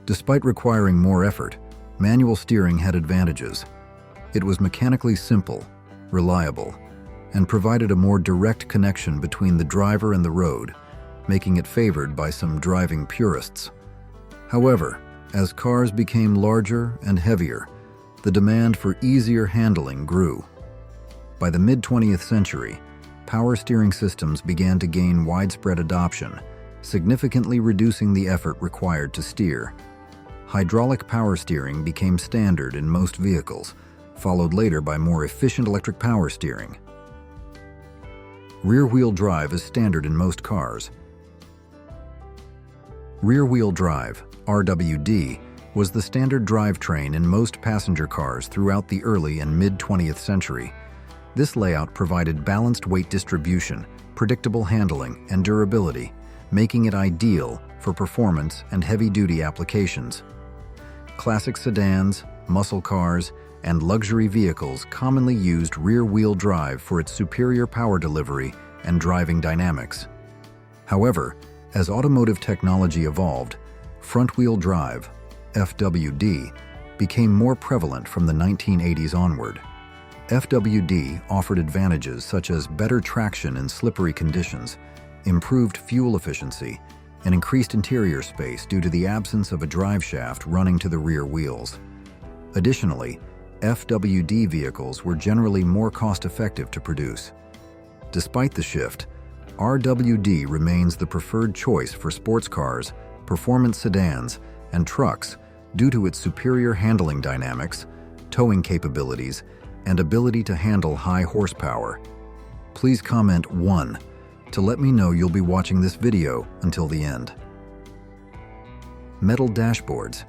Despite requiring more effort, manual steering had advantages. It was mechanically simple, reliable, and provided a more direct connection between the driver and the road, making it favored by some driving purists. However, as cars became larger and heavier, the demand for easier handling grew. By the mid-20th century, power steering systems began to gain widespread adoption, significantly reducing the effort required to steer. Hydraulic power steering became standard in most vehicles, followed later by more efficient electric power steering. Rear-wheel drive is standard in most cars. Rear-wheel drive, RWD, was the standard drivetrain in most passenger cars throughout the early and mid-20th century. This layout provided balanced weight distribution, predictable handling, and durability, making it ideal for performance and heavy-duty applications. Classic sedans, muscle cars, and luxury vehicles commonly used rear-wheel drive for its superior power delivery and driving dynamics. However, as automotive technology evolved, front-wheel drive, FWD, became more prevalent from the 1980s onward. FWD offered advantages such as better traction in slippery conditions, improved fuel efficiency, and increased interior space due to the absence of a drive shaft running to the rear wheels. Additionally, FWD vehicles were generally more cost-effective to produce. Despite the shift, RWD remains the preferred choice for sports cars, performance sedans, and trucks due to its superior handling dynamics, towing capabilities, and ability to handle high horsepower. Please comment 1 to let me know you'll be watching this video until the end. Metal dashboards.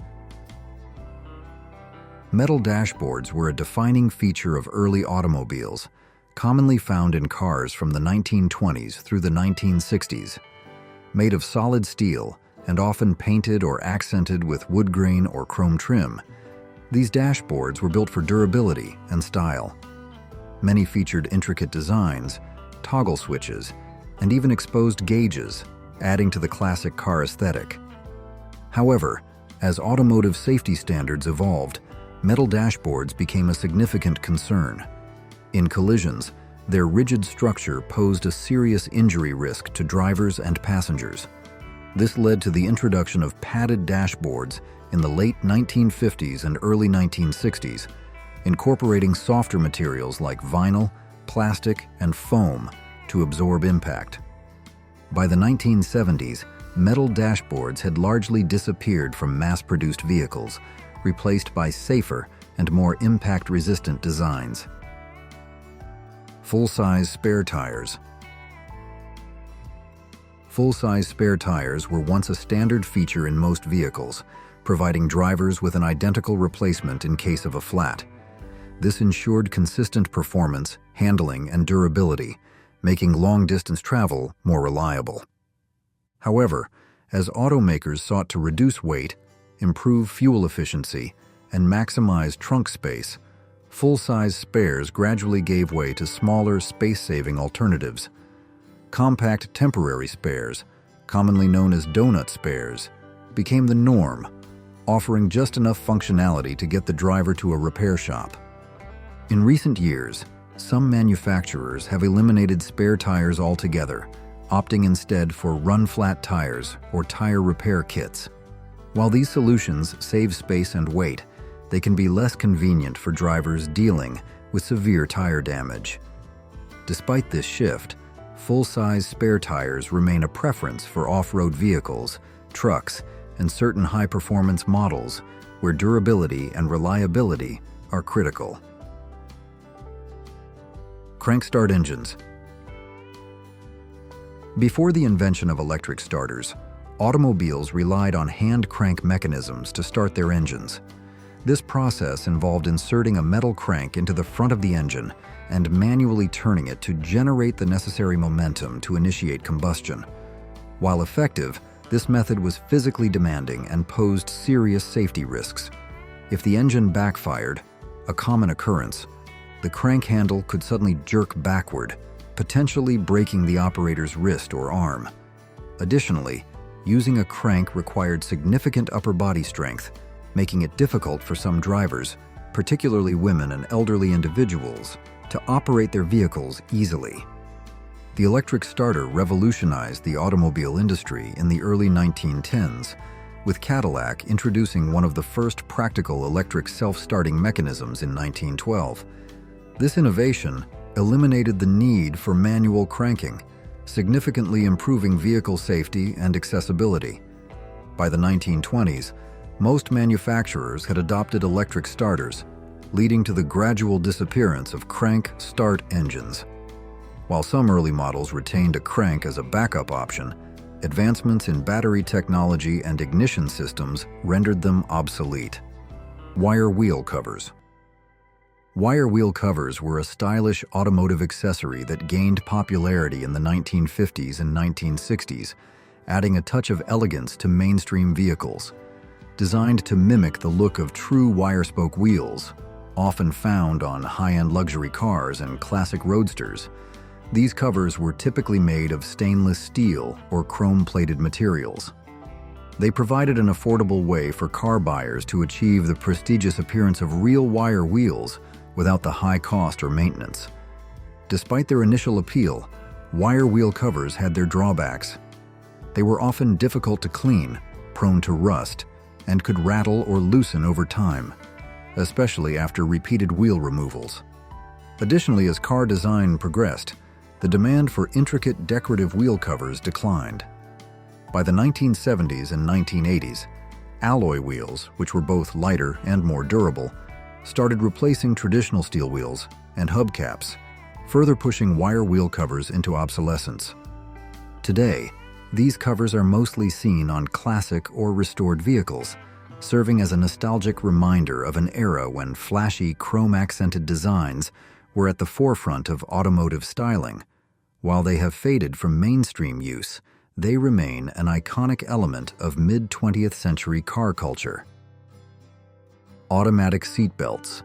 Metal dashboards were a defining feature of early automobiles, commonly found in cars from the 1920s through the 1960s. Made of solid steel and often painted or accented with wood grain or chrome trim, These dashboards were built for durability and style. Many featured intricate designs, toggle switches, and even exposed gauges, adding to the classic car aesthetic. However, as automotive safety standards evolved, metal dashboards became a significant concern. In collisions, their rigid structure posed a serious injury risk to drivers and passengers. This led to the introduction of padded dashboards in the late 1950s and early 1960s, incorporating softer materials like vinyl, plastic, and foam to absorb impact. By the 1970s, metal dashboards had largely disappeared from mass-produced vehicles, replaced by safer and more impact-resistant designs. Full-size spare tires. Full-size spare tires were once a standard feature in most vehicles, providing drivers with an identical replacement in case of a flat. This ensured consistent performance, handling, and durability, making long-distance travel more reliable. However, as automakers sought to reduce weight, improve fuel efficiency, and maximize trunk space, full-size spares gradually gave way to smaller, space-saving alternatives. Compact temporary spares, commonly known as donut spares, became the norm, offering just enough functionality to get the driver to a repair shop. In recent years, some manufacturers have eliminated spare tires altogether, opting instead for run-flat tires or tire repair kits. While these solutions save space and weight, they can be less convenient for drivers dealing with severe tire damage. Despite this shift, full-size spare tires remain a preference for off-road vehicles, trucks, and certain high-performance models where durability and reliability are critical. Crank-start engines. Before the invention of electric starters, automobiles relied on hand crank mechanisms to start their engines. This process involved inserting a metal crank into the front of the engine and manually turning it to generate the necessary momentum to initiate combustion. While effective, this method was physically demanding and posed serious safety risks. If the engine backfired, a common occurrence, the crank handle could suddenly jerk backward, potentially breaking the operator's wrist or arm. Additionally, using a crank required significant upper body strength, making it difficult for some drivers, particularly women and elderly individuals, to operate their vehicles easily. The electric starter revolutionized the automobile industry in the early 1910s, with Cadillac introducing one of the first practical electric self-starting mechanisms in 1912. This innovation eliminated the need for manual cranking, significantly improving vehicle safety and accessibility. By the 1920s, most manufacturers had adopted electric starters, leading to the gradual disappearance of crank-start engines. While some early models retained a crank as a backup option, advancements in battery technology and ignition systems rendered them obsolete. Wire wheel covers. Wire wheel covers were a stylish automotive accessory that gained popularity in the 1950s and 1960s, adding a touch of elegance to mainstream vehicles. Designed to mimic the look of true wire-spoke wheels, often found on high-end luxury cars and classic roadsters, these covers were typically made of stainless steel or chrome-plated materials. They provided an affordable way for car buyers to achieve the prestigious appearance of real wire wheels without the high cost or maintenance. Despite their initial appeal, wire wheel covers had their drawbacks. They were often difficult to clean, prone to rust, and could rattle or loosen over time, especially after repeated wheel removals. Additionally, as car design progressed, the demand for intricate decorative wheel covers declined. By the 1970s and 1980s, alloy wheels, which were both lighter and more durable, started replacing traditional steel wheels and hubcaps, further pushing wire wheel covers into obsolescence. Today, these covers are mostly seen on classic or restored vehicles, serving as a nostalgic reminder of an era when flashy chrome-accented designs were at the forefront of automotive styling. While they have faded from mainstream use, they remain an iconic element of mid-20th century car culture. Automatic seat belts.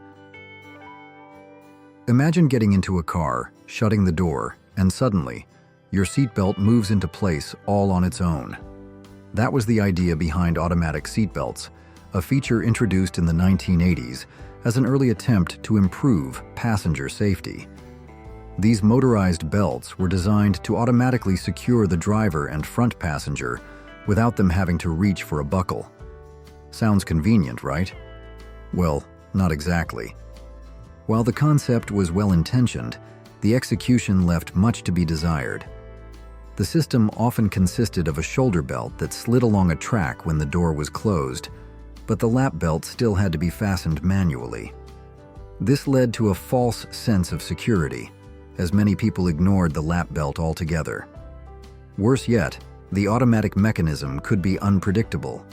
Imagine getting into a car, shutting the door, and suddenly, your seatbelt moves into place all on its own. That was the idea behind automatic seatbelts, a feature introduced in the 1980s as an early attempt to improve passenger safety. These motorized belts were designed to automatically secure the driver and front passenger without them having to reach for a buckle. Sounds convenient, right? Well, not exactly. While the concept was well-intentioned, the execution left much to be desired. The system often consisted of a shoulder belt that slid along a track when the door was closed, but the lap belt still had to be fastened manually. This led to a false sense of security, as many people ignored the lap belt altogether. Worse yet, the automatic mechanism could be unpredictable,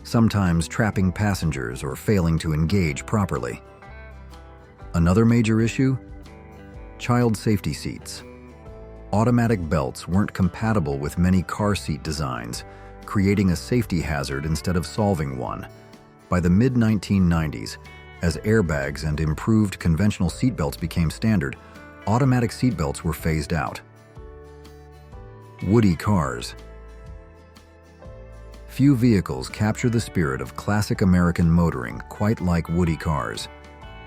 sometimes trapping passengers or failing to engage properly. Another major issue? Child safety seats. Automatic belts weren't compatible with many car seat designs, creating a safety hazard instead of solving one. By the mid-1990s, as airbags and improved conventional seatbelts became standard, automatic seatbelts were phased out. Woody cars. Few vehicles capture the spirit of classic American motoring quite like Woody cars.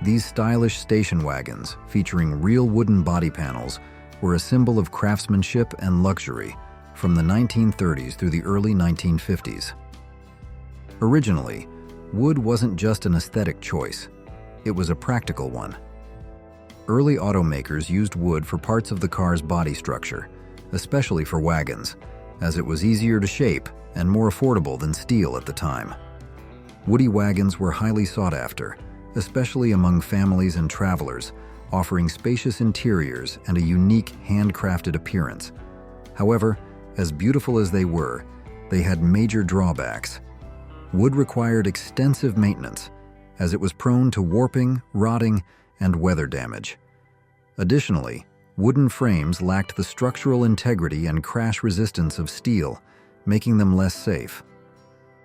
These stylish station wagons, featuring real wooden body panels, were a symbol of craftsmanship and luxury from the 1930s through the early 1950s. Originally, wood wasn't just an aesthetic choice, it was a practical one. Early automakers used wood for parts of the car's body structure, especially for wagons, as it was easier to shape and more affordable than steel at the time. Woody wagons were highly sought after, especially among families and travelers, offering spacious interiors and a unique handcrafted appearance. However, as beautiful as they were, they had major drawbacks. Wood required extensive maintenance, as it was prone to warping, rotting, and weather damage. Additionally, wooden frames lacked the structural integrity and crash resistance of steel, making them less safe.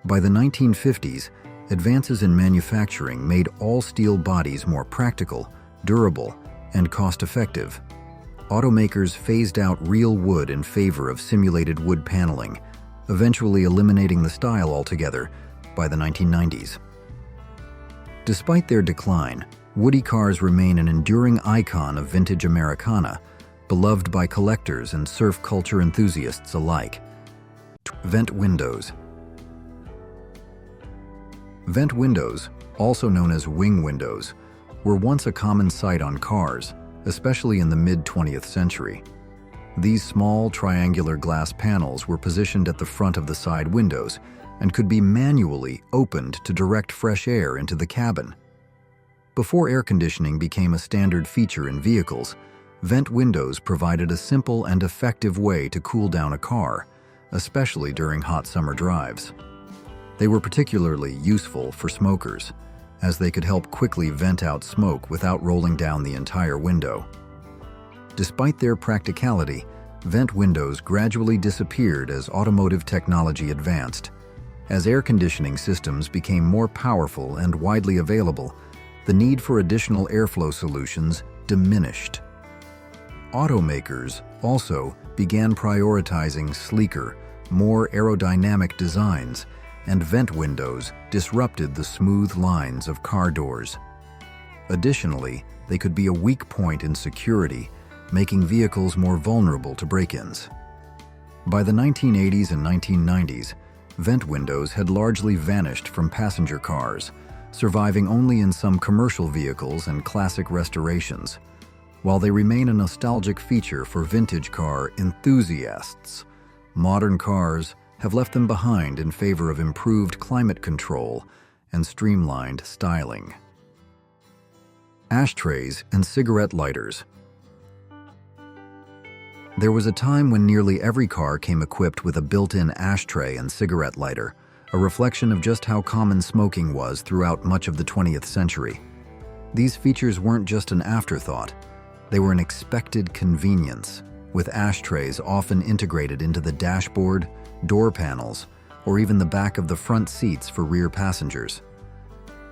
By the 1950s, advances in manufacturing made all steel bodies more practical, durable, and cost-effective. Automakers phased out real wood in favor of simulated wood paneling, eventually eliminating the style altogether by the 1990s. Despite their decline, Woody cars remain an enduring icon of vintage Americana, beloved by collectors and surf culture enthusiasts alike. Vent windows. Vent windows, also known as wing windows, were once a common sight on cars, especially in the mid-20th century. These small, triangular glass panels were positioned at the front of the side windows and could be manually opened to direct fresh air into the cabin. Before air conditioning became a standard feature in vehicles, vent windows provided a simple and effective way to cool down a car, especially during hot summer drives. They were particularly useful for smokers, as they could help quickly vent out smoke without rolling down the entire window. Despite their practicality, vent windows gradually disappeared as automotive technology advanced. As air conditioning systems became more powerful and widely available, the need for additional airflow solutions diminished. Automakers also began prioritizing sleeker, more aerodynamic designs, and vent windows disrupted the smooth lines of car doors. Additionally, they could be a weak point in security, making vehicles more vulnerable to break-ins. By the 1980s and 1990s, vent windows had largely vanished from passenger cars, surviving only in some commercial vehicles and classic restorations. While they remain a nostalgic feature for vintage car enthusiasts, modern cars have left them behind in favor of improved climate control and streamlined styling. Ashtrays and cigarette lighters. There was a time when nearly every car came equipped with a built-in ashtray and cigarette lighter, a reflection of just how common smoking was throughout much of the 20th century. These features weren't just an afterthought, they were an expected convenience, with ashtrays often integrated into the dashboard, door panels, or even the back of the front seats for rear passengers.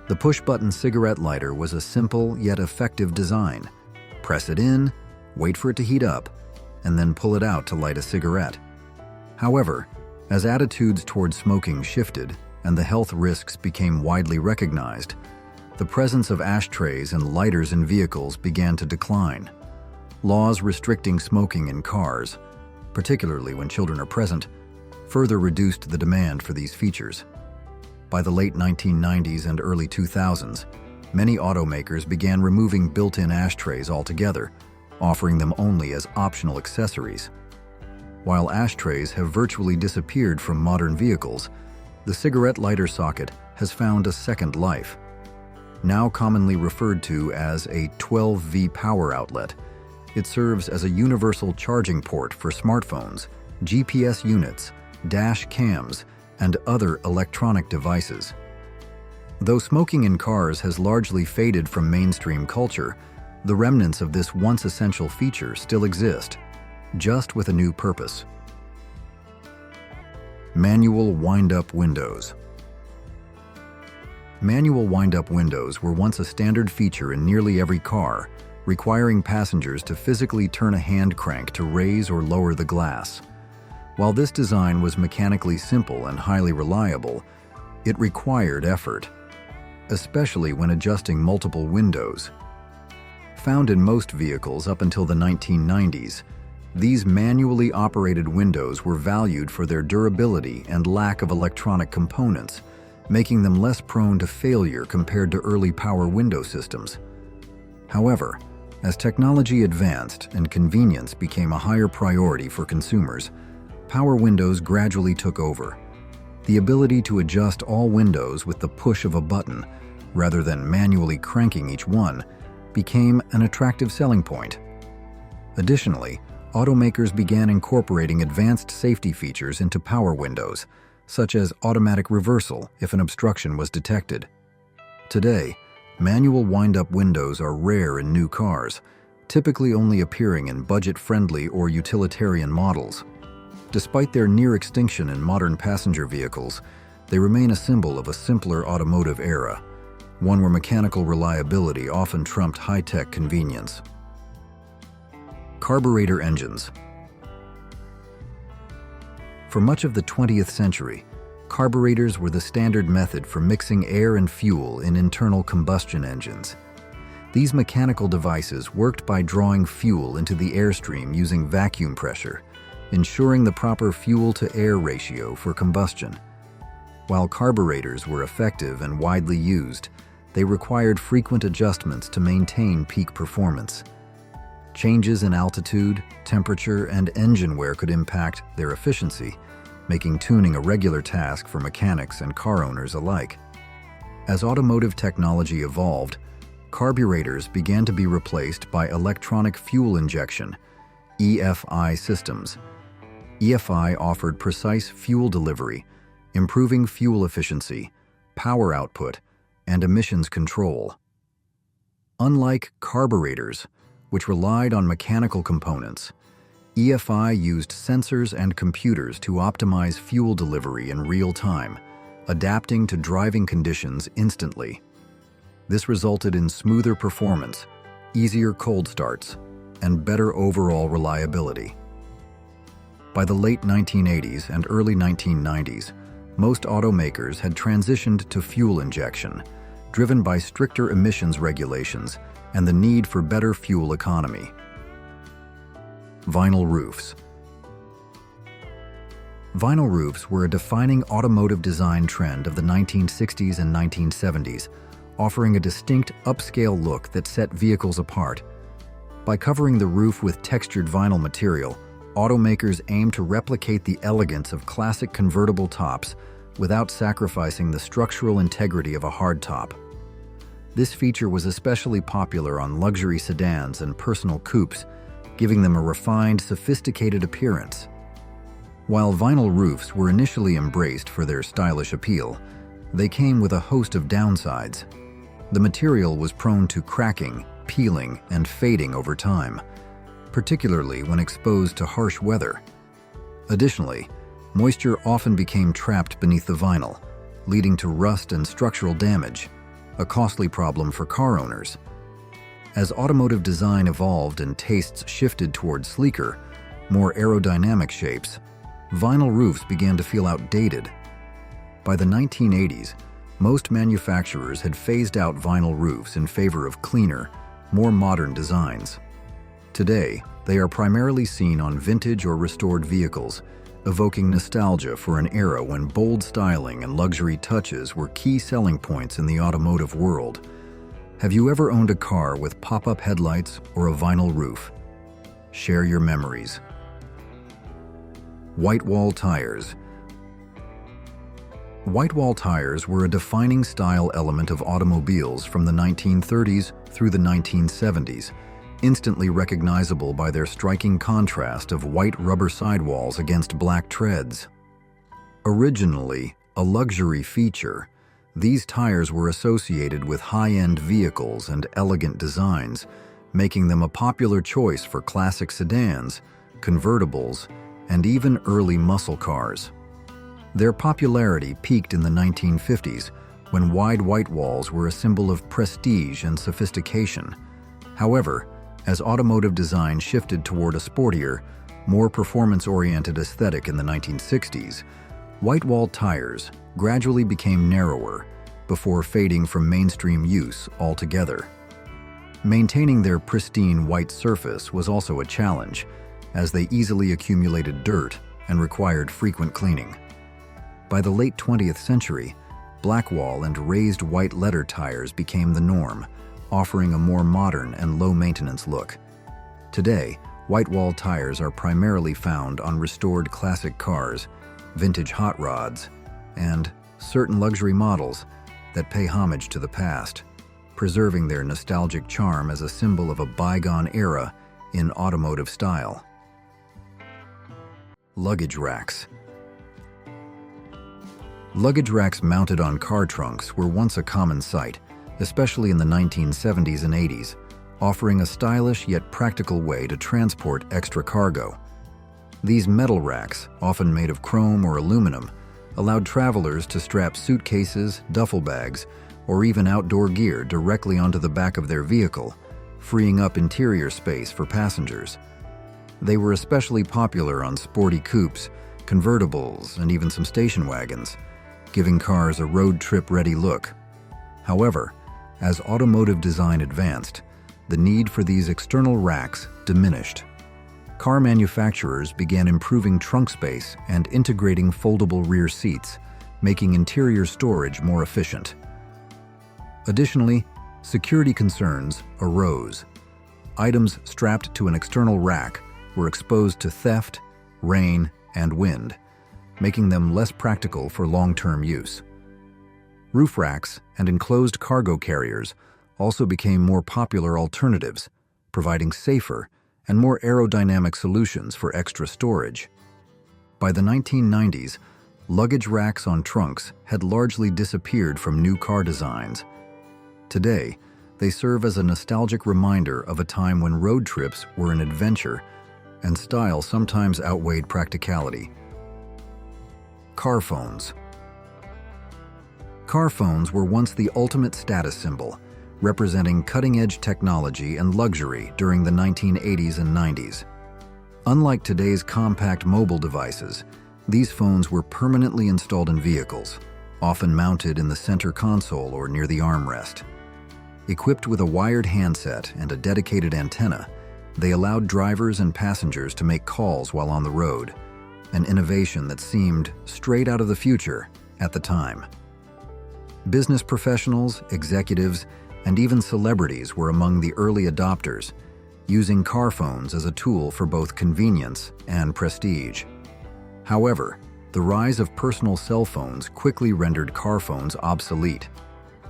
The push-button cigarette lighter was a simple yet effective design. Press it in, wait for it to heat up, and then pull it out to light a cigarette. However, as attitudes toward smoking shifted and the health risks became widely recognized, the presence of ashtrays and lighters in vehicles began to decline. Laws restricting smoking in cars, particularly when children are present, further reduced the demand for these features. By the late 1990s and early 2000s, many automakers began removing built-in ashtrays altogether, offering them only as optional accessories. While ashtrays have virtually disappeared from modern vehicles, the cigarette lighter socket has found a second life. Now commonly referred to as a 12V power outlet, it serves as a universal charging port for smartphones, GPS units, dash cams, and other electronic devices. Though smoking in cars has largely faded from mainstream culture, the remnants of this once essential feature still exist, just with a new purpose. Manual wind-up windows. Manual wind-up windows were once a standard feature in nearly every car, requiring passengers to physically turn a hand crank to raise or lower the glass. While this design was mechanically simple and highly reliable, it required effort, especially when adjusting multiple windows. Found in most vehicles up until the 1990s, these manually operated windows were valued for their durability and lack of electronic components, making them less prone to failure compared to early power window systems. However, as technology advanced and convenience became a higher priority for consumers, power windows gradually took over. The ability to adjust all windows with the push of a button, rather than manually cranking each one, became an attractive selling point. Additionally, automakers began incorporating advanced safety features into power windows, such as automatic reversal if an obstruction was detected. Today, manual wind-up windows are rare in new cars, typically only appearing in budget-friendly or utilitarian models. Despite their near extinction in modern passenger vehicles, they remain a symbol of a simpler automotive era, one where mechanical reliability often trumped high-tech convenience. Carburetor engines. For much of the 20th century, carburetors were the standard method for mixing air and fuel in internal combustion engines. These mechanical devices worked by drawing fuel into the airstream using vacuum pressure, ensuring the proper fuel-to-air ratio for combustion. While carburetors were effective and widely used, they required frequent adjustments to maintain peak performance. Changes in altitude, temperature, and engine wear could impact their efficiency, making tuning a regular task for mechanics and car owners alike. As automotive technology evolved, carburetors began to be replaced by electronic fuel injection, EFI systems. EFI offered precise fuel delivery, improving fuel efficiency, power output, and emissions control. Unlike carburetors, which relied on mechanical components, EFI used sensors and computers to optimize fuel delivery in real time, adapting to driving conditions instantly. This resulted in smoother performance, easier cold starts, and better overall reliability. By the late 1980s and early 1990s, most automakers had transitioned to fuel injection, driven by stricter emissions regulations and the need for better fuel economy. Vinyl roofs. Vinyl roofs were a defining automotive design trend of the 1960s and 1970s, offering a distinct upscale look that set vehicles apart. By covering the roof with textured vinyl material, automakers aimed to replicate the elegance of classic convertible tops without sacrificing the structural integrity of a hardtop. This feature was especially popular on luxury sedans and personal coupes, giving them a refined, sophisticated appearance. While vinyl roofs were initially embraced for their stylish appeal, they came with a host of downsides. The material was prone to cracking, peeling, and fading over time, particularly when exposed to harsh weather. Additionally, moisture often became trapped beneath the vinyl, leading to rust and structural damage. a costly problem for car owners. As automotive design evolved and tastes shifted toward sleeker, more aerodynamic shapes, vinyl roofs began to feel outdated. By the 1980s, most manufacturers had phased out vinyl roofs in favor of cleaner, more modern designs. Today, they are primarily seen on vintage or restored vehicles, evoking nostalgia for an era when bold styling and luxury touches were key selling points in the automotive world. Have you ever owned a car with pop-up headlights or a vinyl roof? Share your memories. White wall tires. White wall tires were a defining style element of automobiles from the 1930s through the 1970s, instantly recognizable by their striking contrast of white rubber sidewalls against black treads. Originally a luxury feature, these tires were associated with high-end vehicles and elegant designs, making them a popular choice for classic sedans, convertibles, and even early muscle cars. Their popularity peaked in the 1950s, when wide white walls were a symbol of prestige and sophistication. However, as automotive design shifted toward a sportier, more performance-oriented aesthetic in the 1960s, white wall tires gradually became narrower before fading from mainstream use altogether. Maintaining their pristine white surface was also a challenge, as they easily accumulated dirt and required frequent cleaning. By the late 20th century, black wall and raised white letter tires became the norm, offering a more modern and low-maintenance look. Today, white wall tires are primarily found on restored classic cars, vintage hot rods, and certain luxury models that pay homage to the past, preserving their nostalgic charm as a symbol of a bygone era in automotive style. Luggage racks. Luggage racks mounted on car trunks were once a common sight, especially in the 1970s and 80s, offering a stylish yet practical way to transport extra cargo. These metal racks, often made of chrome or aluminum, allowed travelers to strap suitcases, duffel bags, or even outdoor gear directly onto the back of their vehicle, freeing up interior space for passengers. They were especially popular on sporty coupes, convertibles, and even some station wagons, giving cars a road trip-ready look. However, as automotive design advanced, the need for these external racks diminished. Car manufacturers began improving trunk space and integrating foldable rear seats, making interior storage more efficient. Additionally, security concerns arose. Items strapped to an external rack were exposed to theft, rain, and wind, making them less practical for long-term use. Roof racks and enclosed cargo carriers also became more popular alternatives, providing safer and more aerodynamic solutions for extra storage. By the 1990s, luggage racks on trunks had largely disappeared from new car designs. Today, they serve as a nostalgic reminder of a time when road trips were an adventure and style sometimes outweighed practicality. Car phones. Car phones were once the ultimate status symbol, representing cutting-edge technology and luxury during the 1980s and 90s. Unlike today's compact mobile devices, these phones were permanently installed in vehicles, often mounted in the center console or near the armrest. Equipped with a wired handset and a dedicated antenna, they allowed drivers and passengers to make calls while on the road, an innovation that seemed straight out of the future at the time. Business professionals, executives, and even celebrities were among the early adopters, using car phones as a tool for both convenience and prestige. However, the rise of personal cell phones quickly rendered car phones obsolete.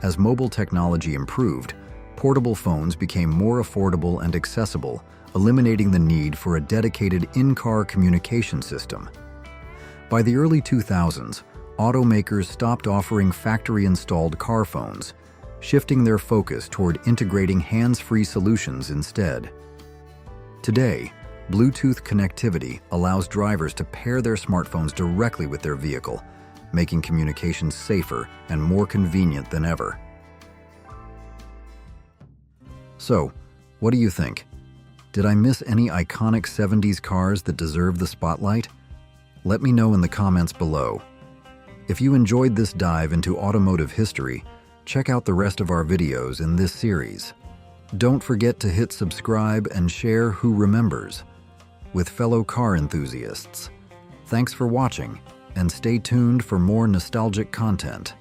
As mobile technology improved, portable phones became more affordable and accessible, eliminating the need for a dedicated in-car communication system. By the early 2000s, automakers stopped offering factory-installed car phones, shifting their focus toward integrating hands-free solutions instead. Today, Bluetooth connectivity allows drivers to pair their smartphones directly with their vehicle, making communications safer and more convenient than ever. So, what do you think? Did I miss any iconic 70s cars that deserve the spotlight? Let me know in the comments below. If you enjoyed this dive into automotive history, check out the rest of our videos in this series. Don't forget to hit subscribe and share Who Remembers with fellow car enthusiasts. Thanks for watching, and stay tuned for more nostalgic content.